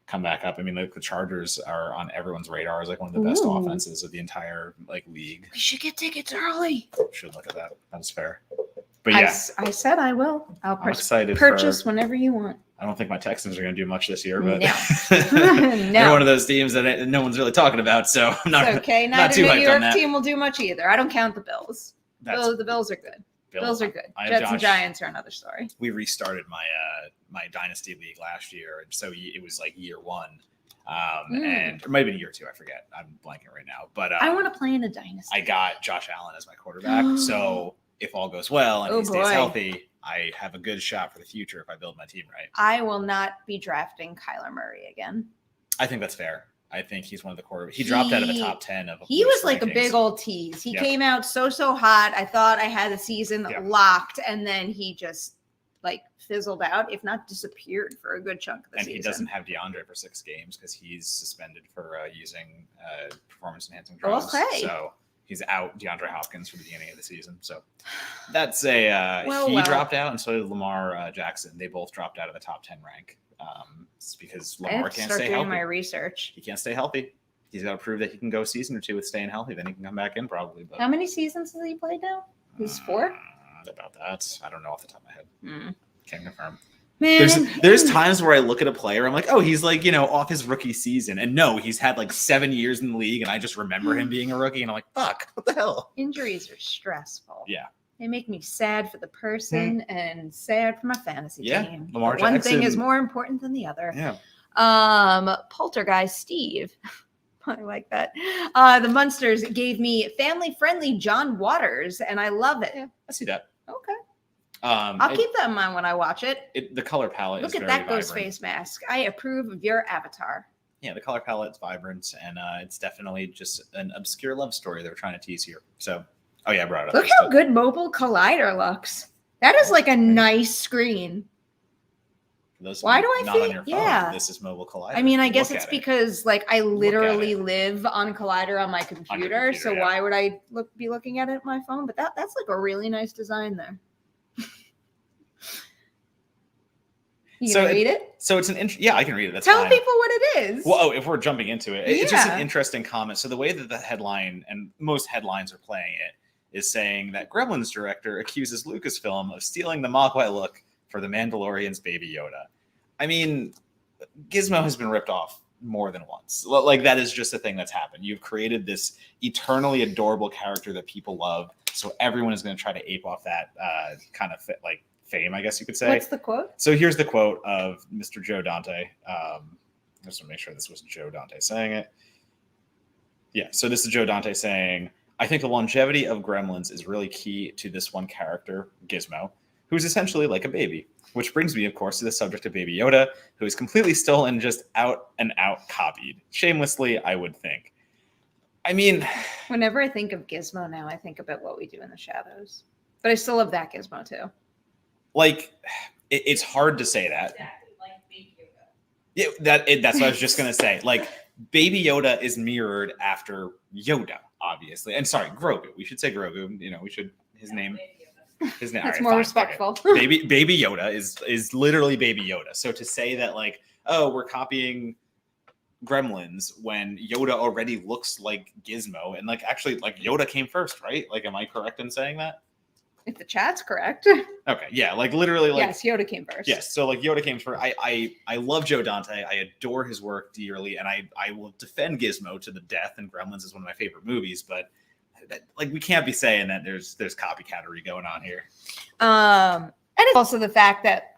come back up. I mean, like the Chargers are on everyone's radar as like one of the best offenses of the entire like league. We should get tickets early. Should look at that. That's fair. But yeah, I said I will. I'll excited purchase whenever you want. I don't think my Texans are going to do much this year, but no. They're one of those teams that no one's really talking about. So I'm not, okay. Not too the hyped New York on that. team will do much either. I don't count the Bills. The Bills are good. Bills are good. Jets and Giants are another story. We restarted my my dynasty league last year, and so it was like year one, and it might have been year two. I forget. I'm blanking right now. But I want to play in a dynasty. I got Josh Allen as my quarterback, so if all goes well and Oh, he stays boy. healthy, I have a good shot for the future if I build my team right. I will not be drafting Kyler Murray again. I think that's fair. I think he's one of the quarterbacks. He dropped out of the top 10 of He most was like a rankings. big old tease. He Yeah. came out so hot. I thought I had the season Yeah. locked, and then he just like fizzled out, if not disappeared for a good chunk of the And season. he doesn't have DeAndre for 6 games because he's suspended for using performance-enhancing drugs. Okay. So he's out DeAndre Hopkins for the beginning of the season. So that's a Well. dropped out, and so did Lamar Jackson. They both dropped out of the top 10 rank. It's because I Lamar have to can't start stay doing healthy. my research. He can't stay healthy. He's got to prove that he can go a season or two with staying healthy. Then he can come back in probably. But How many seasons has he played now? He's 4. About that, I don't know off the top of my head. Can't confirm. Man, There's times where I look at a player, I'm like, oh, he's like, off his rookie season, and no, he's had like 7 years in the league, and I just remember him being a rookie, and I'm like, fuck, what the hell? Injuries are stressful. Yeah. They make me sad for the person and sad for my fantasy Yeah, team. Lamar But one thing is Jackson- more important than the other. Yeah. Poltergeist Steve. I like that. The Munsters gave me family-friendly John Waters, and I love it. Yeah, I see that. Okay. I'll keep that in mind when I watch it. The color palette Look is at very that vibrant. ghost face mask. I approve of your avatar. Yeah, the color palette's vibrant, and it's definitely just an obscure love story they're trying to tease here. So, oh yeah, I brought it up. Look how good Mobile Collider looks. That is like a nice screen. Why do I not on think- your phone? yeah. This is Mobile Collider. I mean, I guess Look it's at it. because like I literally it. live on Collider on my computer, so yeah. why would I be looking at it on my phone? But that's like a really nice design there. You So can read it? So it's yeah, I can read it. That's Tell fine. people what it is. Well, if we're jumping into it, it's just an Yeah. interesting comment. So the way that the headline and most headlines are playing it is saying that Gremlins director accuses Lucasfilm of stealing the Mogwai look for the Mandalorian's Baby Yoda. I mean, Gizmo has been ripped off more than once. Like that is just a thing that's happened. You've created this eternally adorable character that people love, so everyone is going to try to ape off that kind of like fame, I guess you could say. What's the quote? So here's the quote of Mr. Joe Dante. Just to make sure this was Joe Dante saying it. Yeah, so this is Joe Dante saying, I think the longevity of Gremlins is really key to this one character, Gizmo, who's essentially like a baby. Which brings me, of course, to the subject of Baby Yoda, who is completely stolen and just out and out copied. Shamelessly, I would think. I mean... Whenever I think of Gizmo now, I think about What We Do in the Shadows. But I still love that Gizmo too. Like, it's hard to say that. Exactly like Baby Yoda. Yeah, that's what I was just going to say. Like, Baby Yoda is mirrored after Yoda, obviously. And sorry, Grogu. We should say Grogu. We should... His name... Baby Yoda. His name. That's all more right, fine, respectful. okay. Baby Yoda is literally Baby Yoda. So to say that like, oh, we're copying Gremlins when Yoda already looks like Gizmo, and like actually like Yoda came first, right? Like, am I correct in saying that? If the chat's correct. Okay, yeah, like literally, like Yes, Yoda came first. yes. So like Yoda came first. I love Joe Dante. I adore his work dearly, and I will defend Gizmo to the death. And Gremlins is one of my favorite movies, but. Like we can't be saying that there's copycattery going on here. And it's also the fact that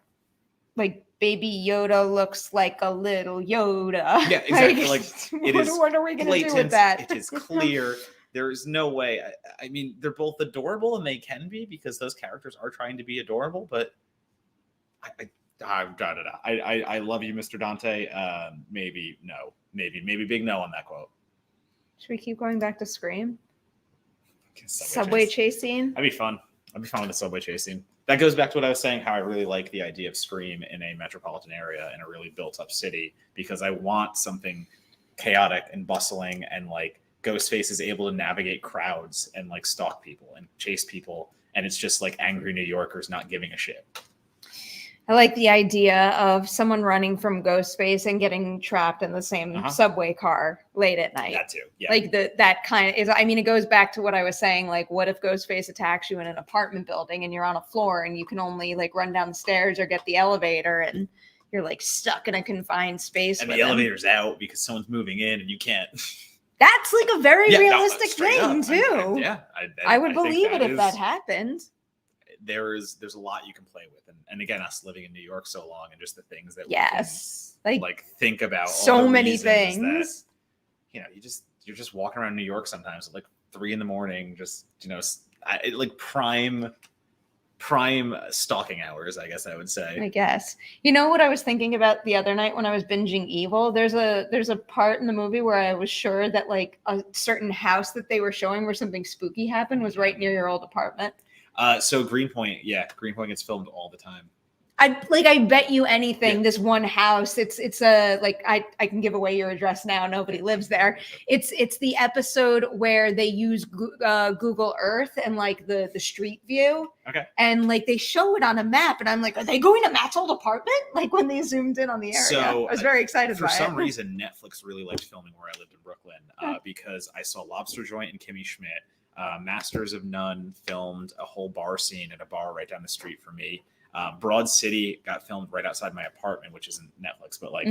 like Baby Yoda looks like a little Yoda. Yeah, exactly. Like it is. What are we gonna do blatant, with that? It is clear. There is no way. I mean, they're both adorable, and they can be because those characters are trying to be adorable. But I love you, Mr. Dante. Maybe no. Maybe big no on that quote. Should we keep going back to Scream? Subway Chase scene. That'd be fun. I'd be fine with the subway chase scene. That goes back to what I was saying, how I really like the idea of Scream in a metropolitan area, in a really built up city, because I want something chaotic and bustling, and like Ghostface is able to navigate crowds and like stalk people and chase people. And it's just like angry New Yorkers not giving a shit. I like the idea of someone running from Ghostface and getting trapped in the same subway car late at night. That too. Yeah. Like that kind of is, I mean, it goes back to what I was saying. Like, what if Ghostface attacks you in an apartment building and you're on a floor and you can only like run down the stairs or get the elevator and you're like stuck in a confined space. And with the him. elevator's out because some's moving in and you can't. That's like a very realistic straight thing up. too. I would think believe it if is- that happened. There's a lot you can play with, and again, us living in New York so long, and just the things that Yes. we can, like think about. So all the many reasons things. That, you're just walking around New York sometimes at like 3 a.m, just like prime stalking hours, I guess I would say. I guess. You know what I was thinking about the other night when I was binging Evil? There's a part in the movie where I was sure that like a certain house that they were showing where something spooky happened was right near your old apartment. So Greenpoint gets filmed all the time. I bet you anything. Yeah. This one house, it's a like I can give away your address now. Nobody lives there. It's the episode where they use Google Earth and like the street view. Okay. And like they show it on a map, and I'm like, are they going to Matt's old apartment? Like when they zoomed in on the area. So I was very excited. For by some it. reason, Netflix really liked filming where I lived in Brooklyn because I saw Lobster Joint and Kimmy Schmidt. Masters of None filmed a whole bar scene at a bar right down the street from me. Broad City got filmed right outside my apartment, which isn't Netflix, but like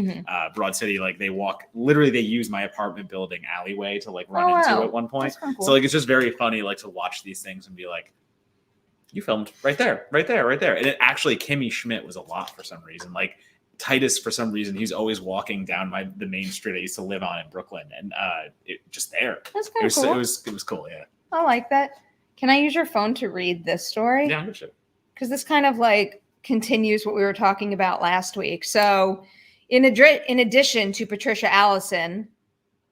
Broad City, like they use my apartment building alleyway to like run into at one point. Cool. So like it's just very funny like to watch these things and be like, you filmed right there. And it actually Kimmy Schmidt was a lot for some reason. Like Titus, for some reason, he's always walking down the main street I used to live on in Brooklyn, and it just there. That's kind of cool. It was cool, yeah. I like that. Can I use your phone to read this story? Yeah, I'm sure. Because this kind of like continues what we were talking about last week. So in addition to Patricia Allison,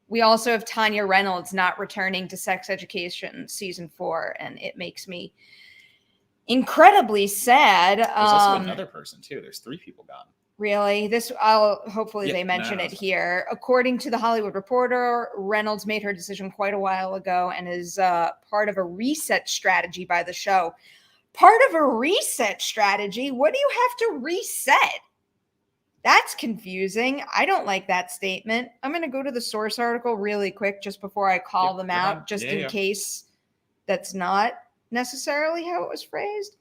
we also have Tanya Reynolds not returning to Sex Education season 4, and it makes me incredibly sad. There's also another person too. There's 3 people gone. Really? Hopefully they mention it here. According to the Hollywood Reporter, Reynolds made her decision quite a while ago and is part of a reset strategy by the show. Part of a reset strategy? What do you have to reset? That's confusing. I don't like that statement. I'm going to go to the source article really quick just before I call them out, just in case that's not necessarily how it was phrased.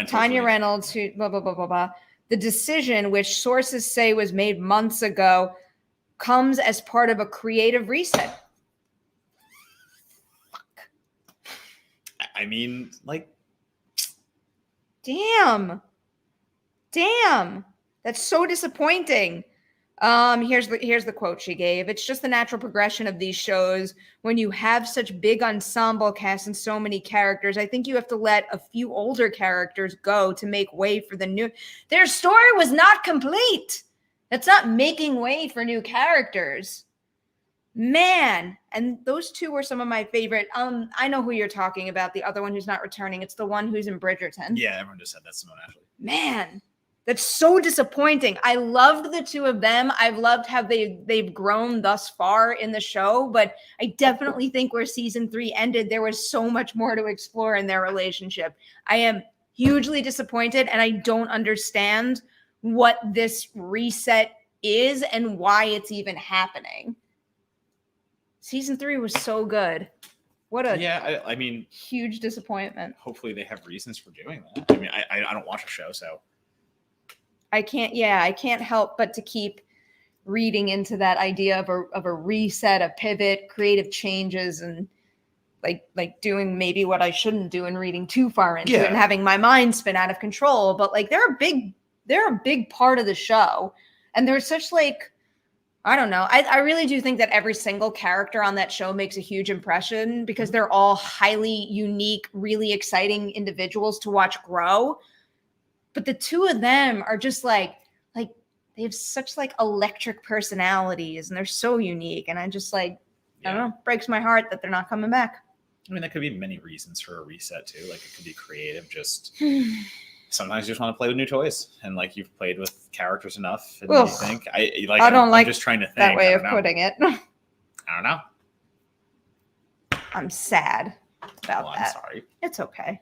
Tanya Reynolds, who blah, blah, blah, blah, blah. The decision, which sources say was made months ago, comes as part of a creative reset. Fuck. I mean, like, Damn. That's so disappointing. Here's the quote she gave. It's just the natural progression of these shows. When you have such big ensemble casts and so many characters, I think you have to let a few older characters go to make way for the new. Their story was not complete. That's not making way for new characters. Man, and those 2 were some of my favorite. I know who you're talking about. The other one who's not returning. It's the one who's in Bridgerton. Yeah, everyone just said that's Simone Ashley. Man, that's so disappointing. I loved the 2 of them. I've loved how they've grown thus far in the show, but I definitely think where season 3 ended, there was so much more to explore in their relationship. I am hugely disappointed, and I don't understand what this reset is and why it's even happening. Season 3 was so good. What a I mean, huge disappointment. Hopefully they have reasons for doing that. I mean, I don't watch a show, so I can't help but to keep reading into that idea of a reset, a pivot, creative changes, and like doing maybe what I shouldn't do and reading too far into it and having my mind spin out of control. But like they're a big part of the show, and they're such like, I don't know. I really do think that every single character on that show makes a huge impression because they're all highly unique, really exciting individuals to watch grow. But the 2 of them are just like they have such like electric personalities, and they're so unique. And I just like, I don't know, breaks my heart that they're not coming back. I mean, that could be many reasons for a reset too. Like it could be creative, just sometimes you just want to play with new toys, and like you've played with characters enough, and you think I'm just trying to think that way of putting it. I don't know. I'm sad about that. I'm sorry. It's okay.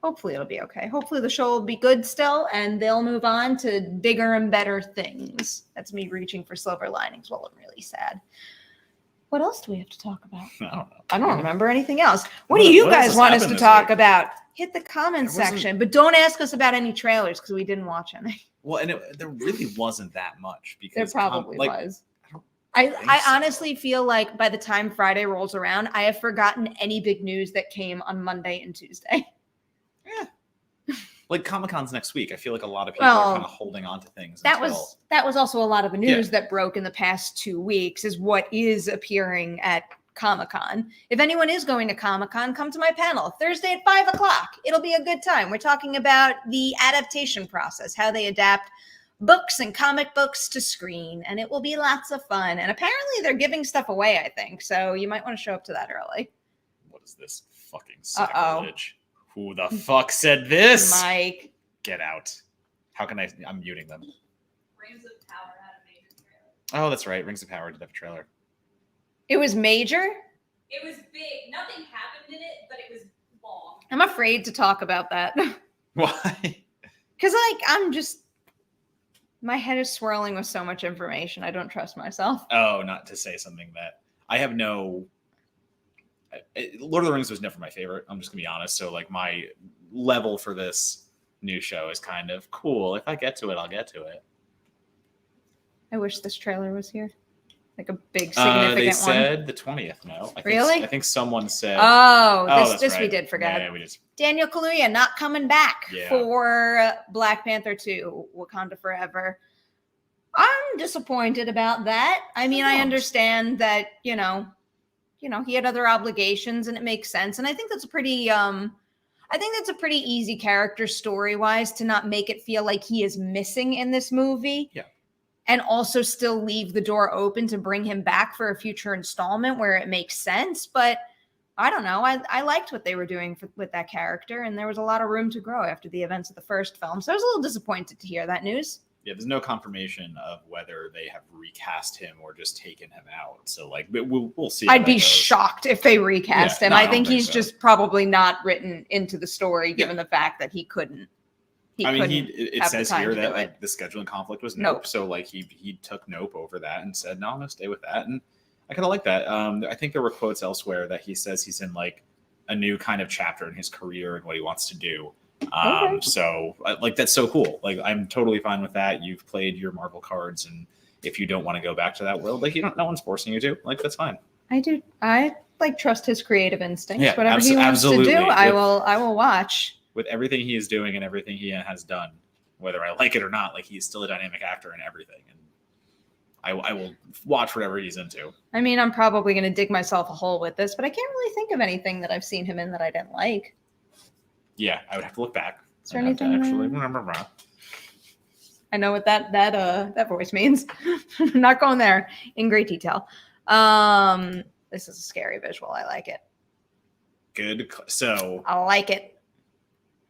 Hopefully it'll be okay. Hopefully the show will be good still, and they'll move on to bigger and better things. That's me reaching for silver linings while I'm really sad. What else do we have to talk about? I don't know. I don't remember anything else. What do you guys want us to talk about? Hit the comment section, but don't ask us about any trailers because we didn't watch any. Well, and there really wasn't that much because there probably was. I honestly feel like by the time Friday rolls around, I have forgotten any big news that came on Monday and Tuesday. Yeah. Like Comic-Con's next week. I feel like a lot of people are kind of holding on to things. That was also a lot of the news that broke in the past 2 weeks is what is appearing at Comic-Con. If anyone is going to Comic-Con, come to my panel Thursday at 5:00. It'll be a good time. We're talking about the adaptation process, how they adapt books and comic books to screen, and it will be lots of fun. And apparently they're giving stuff away, I think, so you might want to show up to that early. What is this fucking sacrilege? Who the fuck said this? Mike. Get out. How can I'm muting them. Rings of Power had a major trailer. Oh, that's right. Rings of Power did have a trailer. It was major? It was big. Nothing happened in it, but it was long. I'm afraid to talk about that. Why? Because, my head is swirling with so much information. I don't trust myself. Oh, not to say something that I have no. Lord of the Rings was never my favorite. I'm just gonna be honest. So my level for this new show is kind of cool. If I get to it, I'll get to it. I wish this trailer was here. Like a big significant they one. said the 20th. No, Really? I think someone said. This right. we did forget. Yeah, we just. Daniel Kaluuya not coming back Yeah. for Black Panther 2, Wakanda Forever. I'm disappointed about that. I mean, I understand that, he had other obligations and it makes sense. And I think that's a pretty easy character story-wise to not make it feel like he is missing in this movie. Yeah. And also still leave the door open to bring him back for a future installment where it makes sense. But I don't know. I liked what they were doing with that character, and there was a lot of room to grow after the events of the first film. So I was a little disappointed to hear that news. Yeah, there's no confirmation of whether they have recast him or just taken him out. So we'll see. I'd be shocked if they recast him. No, I think don't he's so. just probably not written into the story, given the fact that he couldn't. It have says the time here to that do it. the scheduling conflict was Nope. Nope. So he took Nope over that and said, no, I'm gonna stay with that. And I kind of like that. I think there were quotes elsewhere that he says he's in a new kind of chapter in his career and what he wants to do. Okay. So that's so cool. I'm totally fine with that. You've played your Marvel cards, and if you don't want to go back to that world, no one's forcing you to. That's fine. I do. I trust his creative instincts. Yeah, Whatever he wants absolutely. to do, I will watch. With everything he is doing and everything he has done, whether I like it or not, he's still a dynamic actor in everything. And I will watch whatever he's into. I mean, I'm probably going to dig myself a hole with this, but I can't really think of anything that I've seen him in that I didn't like. Yeah, I would have to look back. Is there anything? Actually remember. I know what that voice means. Not going there in great detail. This is a scary visual. I like it. Good. So I like it.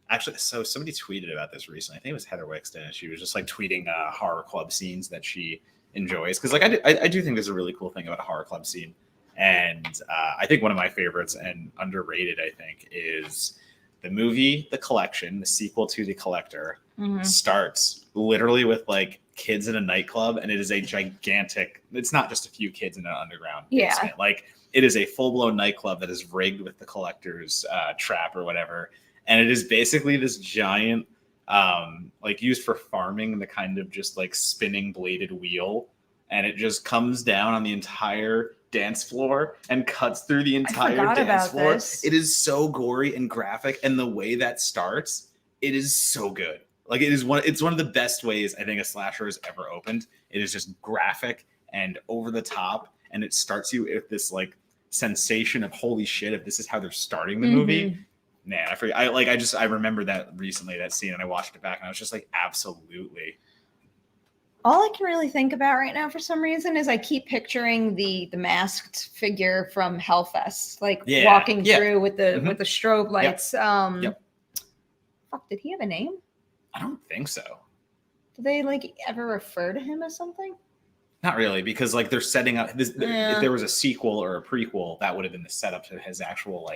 Actually, so somebody tweeted about this recently. I think it was Heather Wixton, and she was just tweeting horror club scenes that she enjoys. Because I do think there's a really cool thing about a horror club scene, and I think one of my favorites and underrated, I think, is the movie The Collection, the sequel to The Collector, starts literally with kids in a nightclub, and it is a gigantic. It's not just a few kids in an underground basement. It is a full blown nightclub that is rigged with the Collector's trap or whatever. And it is basically this giant, used for farming, the kind of just spinning bladed wheel. And it just comes down on the entire dance floor and cuts through the entire dance floor. This. It is so gory and graphic. And the way that starts, it is so good. It's one of the best ways I think a slasher has ever opened. It is just graphic and over the top. And it starts you with this sensation of holy shit, if this is how they're starting the movie. Man, I forget. I remember that recently, that scene, and I watched it back, and I was just absolutely. All I can really think about right now, for some reason, is I keep picturing the masked figure from Hellfest, walking through with the strobe lights. Yep. Fuck, did he have a name? I don't think so. Did they ever refer to him as something? Not really, because they're setting up this. Yeah. If there was a sequel or a prequel, that would have been the setup to his actual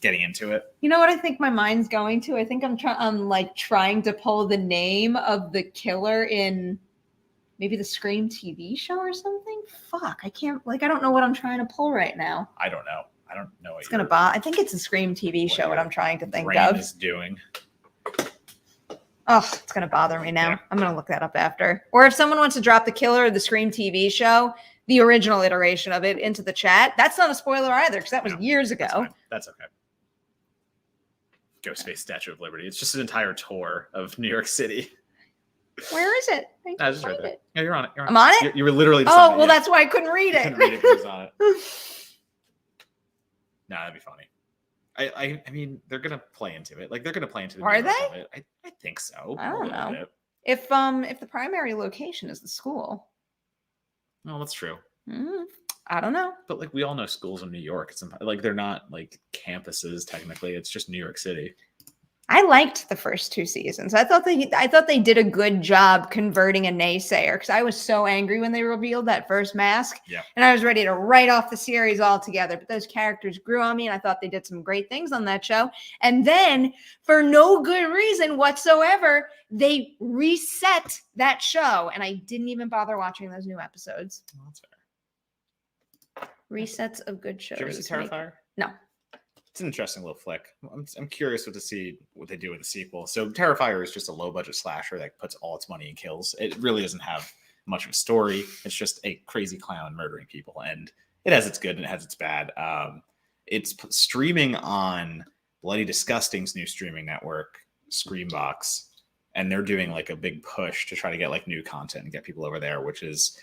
getting into it. You know what I think my mind's going to? I think I'm trying to pull the name of the killer in maybe the Scream TV show or something. Fuck, I can't. I don't know what I'm trying to pull right now. I don't know. It's gonna bother. I think it's a Scream TV show. What I'm trying to think of. Is doing. Oh, it's gonna bother me now. Yeah. I'm gonna look that up after. Or if someone wants to drop the killer of the Scream TV show, the original iteration of it, into the chat. That's not a spoiler either, because that was years ago. That's okay. Ghostface Statue of Liberty. It's just an entire tour of New York City. Where is it? I just right there. Yeah, you're on it. I'm on it? You were literally just Oh, on it. well, that's why I couldn't read it. Couldn't read it 'cause it was on it. No, that'd be funny. I mean, they're gonna play into it. Like they're gonna play into the Are New York they? of it. I think so. I a don't little know. bit. If the primary location is the school, No, that's true. I don't know. But like we all know schools in New York, it's like they're not like campuses technically. It's just New York City. I liked the first 2 seasons. I thought they did a good job converting a naysayer because I was so angry when they revealed that first mask. Yeah. And I was ready to write off the series altogether. But those characters grew on me, and I thought they did some great things on that show. And then, for no good reason whatsoever, they reset that show, and I didn't even bother watching those new episodes. Well, that's fair. Resets of good shows. Did you ever see Terrifier? No. It's an interesting little flick. I'm curious to see what they do with the sequel. So Terrifier is just a low budget slasher that puts all its money in kills. It really doesn't have much of a story. It's just a crazy clown murdering people, and it has its good and it has its bad. It's streaming on Bloody Disgusting's new streaming network, Screambox, and they're doing like a big push to try to get like new content and get people over there, which is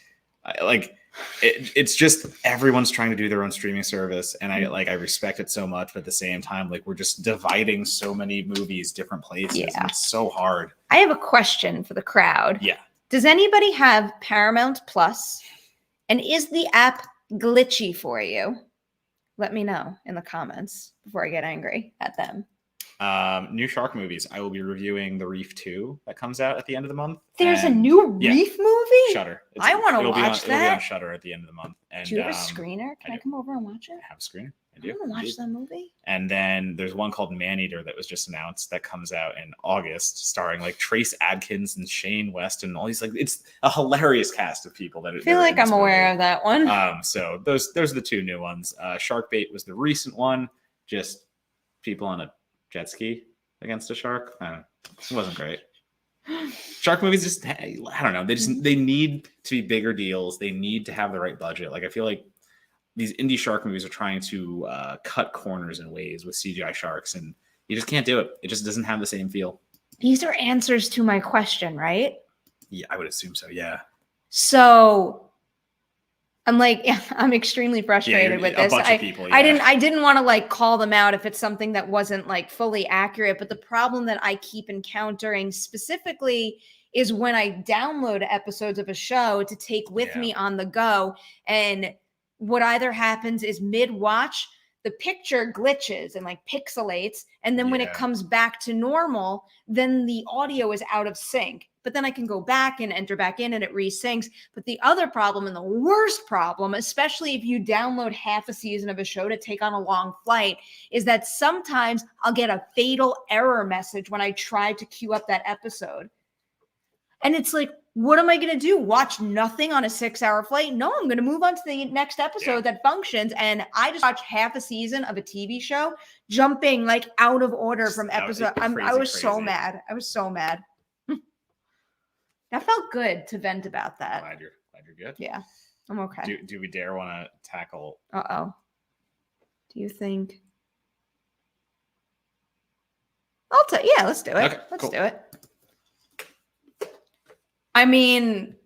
like it's just everyone's trying to do their own streaming service, and I respect it so much, but at the same time, like we're just dividing so many movies different places. Yeah. And it's so hard. I have a question for the crowd. Yeah. Does anybody have Paramount Plus? And is the app glitchy for you? Let me know in the comments before I get angry at them. New shark movies. I will be reviewing The Reef 2 that comes out at the end of the month. There's a new Reef movie? Shudder. I want to It'll be watch on that. Shudder at the end of the month. And, do you have a screener? Can I come over and watch it? I have a screener. I I do. want to watch that movie. And then there's one called Maneater that was just announced that comes out in August, starring like Trace Adkins and Shane West and all these like it's a hilarious cast of people that I feel like I'm aware of that one. So those are the 2 new ones. Sharkbait was the recent one, just people on a jet ski against a shark. It wasn't great. Shark movies just I don't know. They need to be bigger deals. They need to have the right budget. Like I feel like these indie shark movies are trying to cut corners in ways with CGI sharks, and you just can't do it. It just doesn't have the same feel. These are answers to my question, right? Yeah, I would assume so. Yeah. So I'm like, yeah, I'm extremely frustrated with this. Bunch of people, I didn't want to like call them out if it's something that wasn't like fully accurate, but the problem that I keep encountering specifically is when I download episodes of a show to take with me on the go, and what either happens is mid-watch, the picture glitches and like pixelates, and then when it comes back to normal, then the audio is out of sync. But then I can go back and enter back in and it resyncs. But the other problem, and the worst problem, especially if you download half a season of a show to take on a long flight, is that sometimes I'll get a fatal error message when I try to queue up that episode. And it's like, what am I going to do? Watch nothing on a 6-hour flight? No, I'm going to move on to the next episode that functions. And I just watched half a season of a TV show, jumping like out of order from episode. I was so mad. I was so mad. That felt good to vent about that. Glad you're good. Yeah, I'm okay. Do we dare want to tackle? Do you think? Yeah, let's do it. Okay, let's do it. I mean,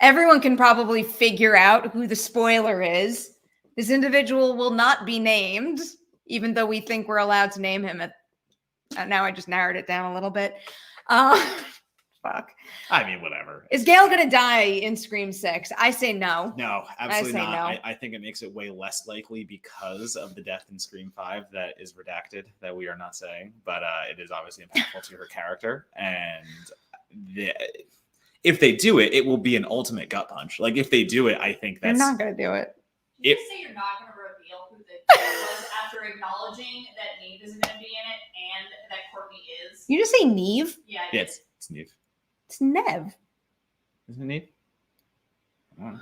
everyone can probably figure out who the spoiler is. This individual will not be named, even though we think we're allowed to name him. Now I just narrowed it down a little bit. Fuck. I mean, whatever. Is Gale going to die in Scream 6? I say no. No, absolutely not. No. I think it makes it way less likely because of the death in Scream 5 that is redacted, that we are not saying. But it is obviously impactful to her character. And if they do it, it will be an ultimate gut punch. Like, if they do it, I think that's... They're not going to do it. Did you just say you're not going to reveal who the kid was after acknowledging that Neve isn't going to be in it and that Courtney is? You just say Neve? Yeah, Yeah, it's Neve. It's Nev. Isn't it Neve?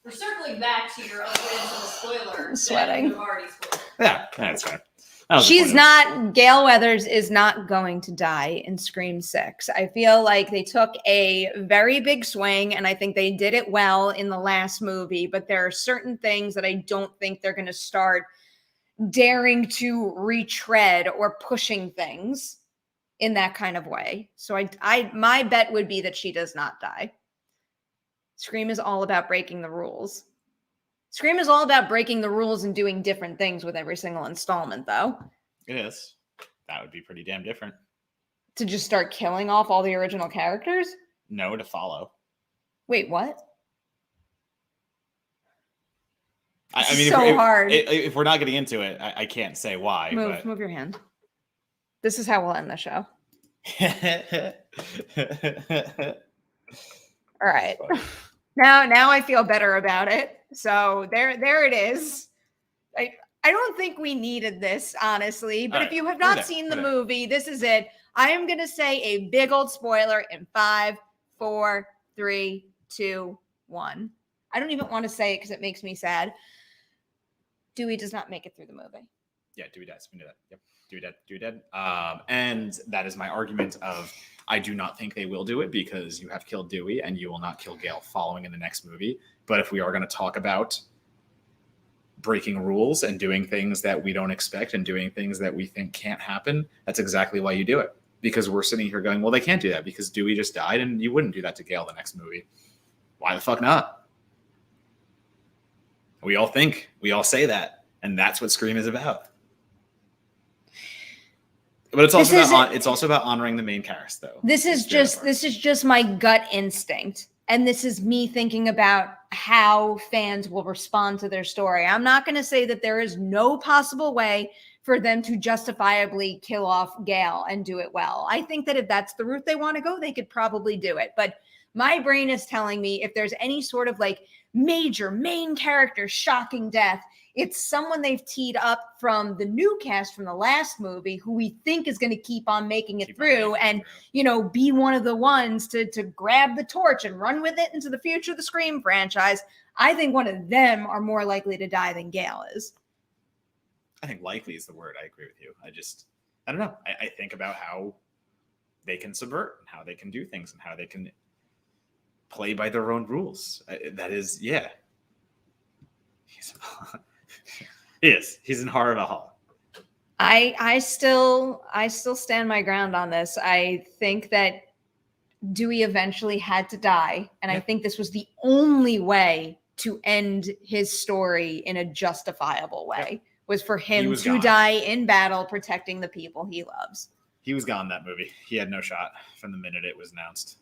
We're circling back to your avoidance of the spoiler. I'm sweating. You've already spoiled. Yeah, that's fine. Gale Weathers is not going to die in Scream 6. I feel like they took a very big swing, and I think they did it well in the last movie, but there are certain things that I don't think they're going to start daring to retread or pushing things in that kind of way. So my bet would be that she does not die. Scream is all about breaking the rules. Scream is all about breaking the rules and doing different things with every single installment, though. It is. That would be pretty damn different. To just start killing off all the original characters? No, to follow. Wait, what? I mean, so hard. If we're not getting into it, I can't say why. Move your hand. This is how we'll end the show. All right. Now I feel better about it. So there it is. I don't think we needed this, honestly. But if you have not seen the movie, this is it. I am going to say a big old spoiler in 5, 4, 3, 2, 1. I don't even want to say it because it makes me sad. Dewey does not make it through the movie. Yeah, Dewey dies. We knew that. Yep. Dewey dead. And that is my argument of I do not think they will do it because you have killed Dewey and you will not kill Gale following in the next movie. But if we are going to talk about breaking rules and doing things that we don't expect and doing things that we think can't happen, that's exactly why you do it. Because we're sitting here going, well, they can't do that because Dewey just died and you wouldn't do that to Gale the next movie. Why the fuck not? We all say that, and that's what Scream is about. But it's also about honoring the main cast, though. This is just my gut instinct, and this is me thinking about how fans will respond to their story. I'm not going to say that there is no possible way for them to justifiably kill off Gale and do it well. I think that if that's the route they want to go, they could probably do it. But my brain is telling me if there's any sort of like major main character shocking death, it's someone they've teed up from the new cast from the last movie who we think is going to keep on making it through and, you know, be one of the ones to grab the torch and run with it into the future of the Scream franchise. I think one of them are more likely to die than Gale is. I think likely is the word. I agree with you. I don't know. I think about how they can subvert and how they can do things and how they can play by their own rules. That is, yeah. He's in horror of a hall. I still stand my ground on this. I think that Dewey eventually had to die, and I think this was the only way to end his story in a justifiable way. Was for him to die in battle protecting the people he loves. He was gone that movie. He had no shot from the minute it was announced.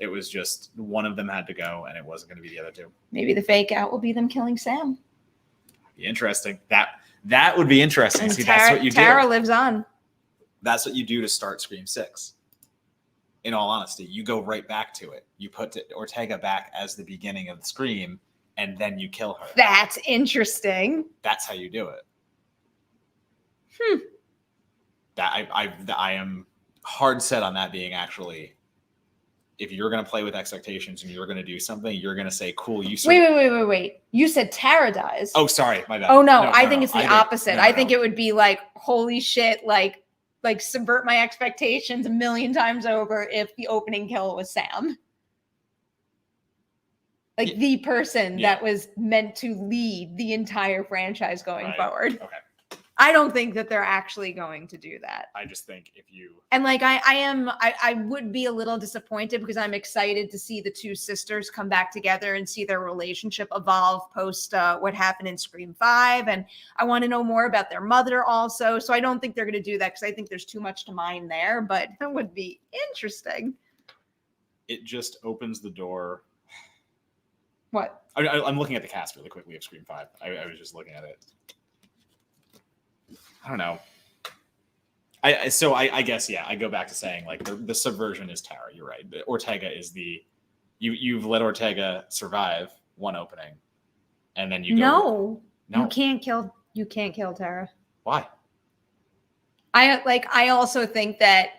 It was just one of them had to go, and it wasn't going to be the other two. Maybe the fake out will be them killing Sam. Be interesting. That would be interesting. And see, that's what you do. Tara lives on. That's what you do to start Scream 6. In all honesty, you go right back to it. You put Ortega back as the beginning of the Scream, and then you kill her. That's interesting. That's how you do it. That I am hard set on that being actually. If you're going to play with expectations and you're going to do something, you're going to say, cool, you wait. You said Tara dies. Oh, sorry. My bad. Oh, no. I think it's the opposite. I think it would be like, holy shit, like subvert my expectations a million times over if the opening kill was Sam. Like the person that was meant to lead the entire franchise going forward. Okay. I don't think that they're actually going to do that. I just think if you... And like, I would be a little disappointed because I'm excited to see the two sisters come back together and see their relationship evolve post what happened in Scream 5. And I want to know more about their mother also. So I don't think they're going to do that because I think there's too much to mine there, but that would be interesting. It just opens the door. What? I'm looking at the cast really quickly of Scream 5. I was just looking at it. I don't know. I guess, I go back to saying like the subversion is Tara. You're right. Ortega is you've let Ortega survive one opening, and then you go. No. You can't kill Tara. Why? I also think that.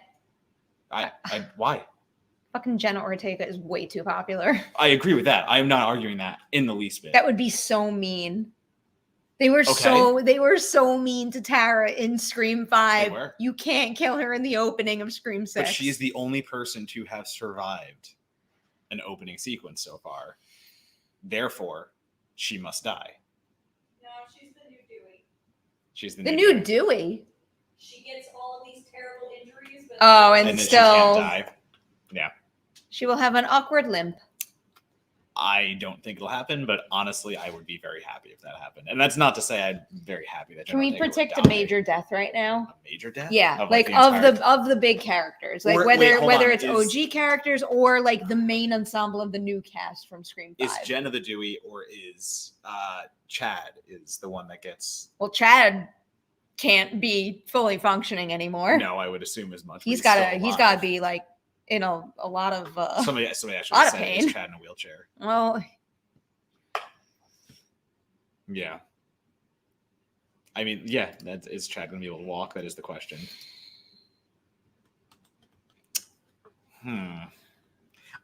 Why? Fucking Jenna Ortega is way too popular. I agree with that. I am not arguing that in the least bit. That would be so mean. They were so mean to Tara in Scream 5. You can't kill her in the opening of Scream 6. But she's the only person to have survived an opening sequence so far. Therefore, she must die. No, she's the new Dewey. She's the new Dewey. She gets all of these terrible injuries, but and still she can't die. Yeah. She will have an awkward limp. I don't think it'll happen, but honestly, I would be very happy if that happened. And that's not to say I'm very happy that. Can we Jenna Ortega would predict a die. major death right now? A major death? Yeah, Of, like the of entire- the big characters, like Or- whether wait, hold on. it's Is- OG characters or like the main ensemble of the new cast from Scream 5. Is Jenna the Dewey or is Chad is the one that gets? Well, Chad can't be fully functioning anymore. No, I would assume as much. but he's still got to alive. be like in a lot of Somebody actually lot of said pain. is Chad in a wheelchair. well, Yeah. I mean, yeah, that is Chad going to be able to walk? That is the question.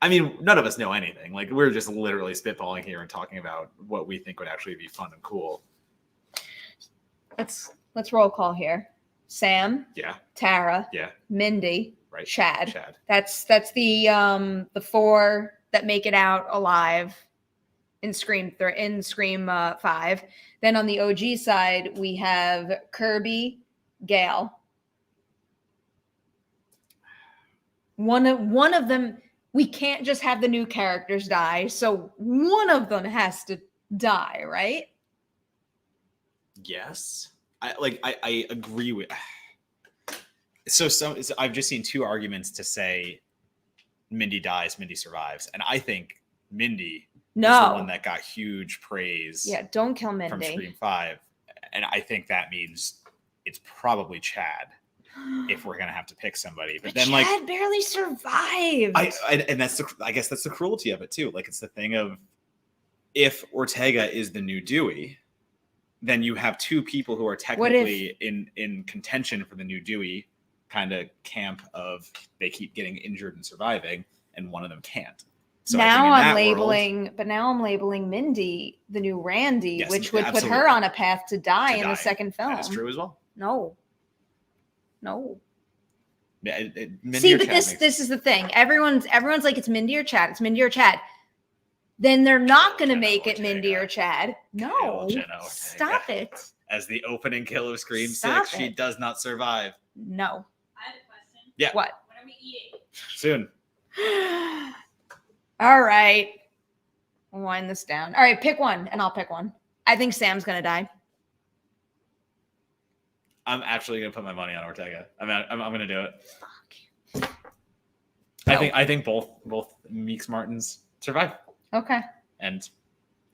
I mean, none of us know anything. Like, we're just literally spitballing here and talking about what we think would actually be fun and cool. let's roll call here. Sam, Yeah, Tara, yeah, Mindy, right. Chad. Chad. That's the 4 that make it out alive in Scream 5. Then on the OG side, we have Kirby, Gale. One of them, we can't just have the new characters die, so one of them has to die, right? Yes. I agree with. So I've just seen 2 arguments to say Mindy dies, Mindy survives, and I think Mindy is the one that got huge praise. Yeah, don't kill from Mindy. Scream 5, and I think that means it's probably Chad if we're gonna have to pick somebody. But then, Chad barely survived. and that's I guess that's the cruelty of it too. Like, it's the thing of, if Ortega is the new Dewey, then you have 2 people who are technically in contention for the new Dewey kind of camp of they keep getting injured and surviving, and one of them can't. So now I think I'm labeling Mindy the new Randy, Yes, which would put absolutely. her on a path to die To in die. the second film. That is true as well. No. Yeah, Mindy See, or but Chad makes- this is the thing. Everyone's like, it's Mindy or Chad. It's Mindy or Chad. Then they're not going to Jenna make it Mindy Ortega. or Chad. No. Jenna Ortega. Stop it. as the opening kill of Scream Stop 6, she it. does not survive. No. I have a question. Yeah. What? When are we eating? Soon. All right. We'll wind this down. All right, pick one, and I'll pick one. I think Sam's going to die. I'm actually gonna put my money on Ortega. I'm gonna do it. Fuck. I think both Meeks Martins survive, Okay. and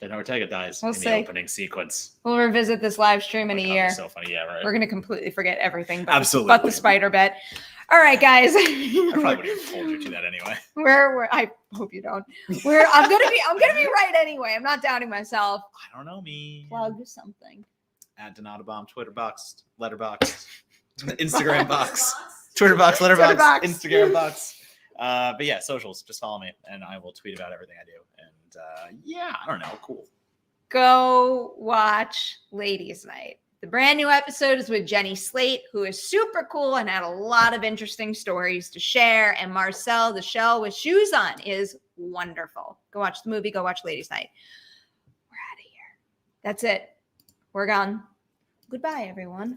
then Ortega dies We'll in see. the opening sequence. We'll revisit this live stream Oh in my a God, year. it's so funny, yeah, right. We're going to completely forget everything but Absolutely. the spider bet. All right, guys. I probably would have told you to that anyway. We're I hope you don't. I'm gonna be right anyway. I'm not doubting myself. I don't know, me. Plug something. At Donata Twitter box, letterbox, Instagram box, Twitter box, Twitter letterbox, box. Instagram box. But yeah, socials. Just follow me, and I will tweet about everything I do. And yeah, I don't know. Cool. Go watch Ladies Night. The brand new episode is with Jenny Slate, who is super cool and had a lot of interesting stories to share. And Marcel, the shell with shoes on, is wonderful. Go watch the movie. Go watch Ladies Night. We're out of here. That's it. We're gone. Goodbye, everyone.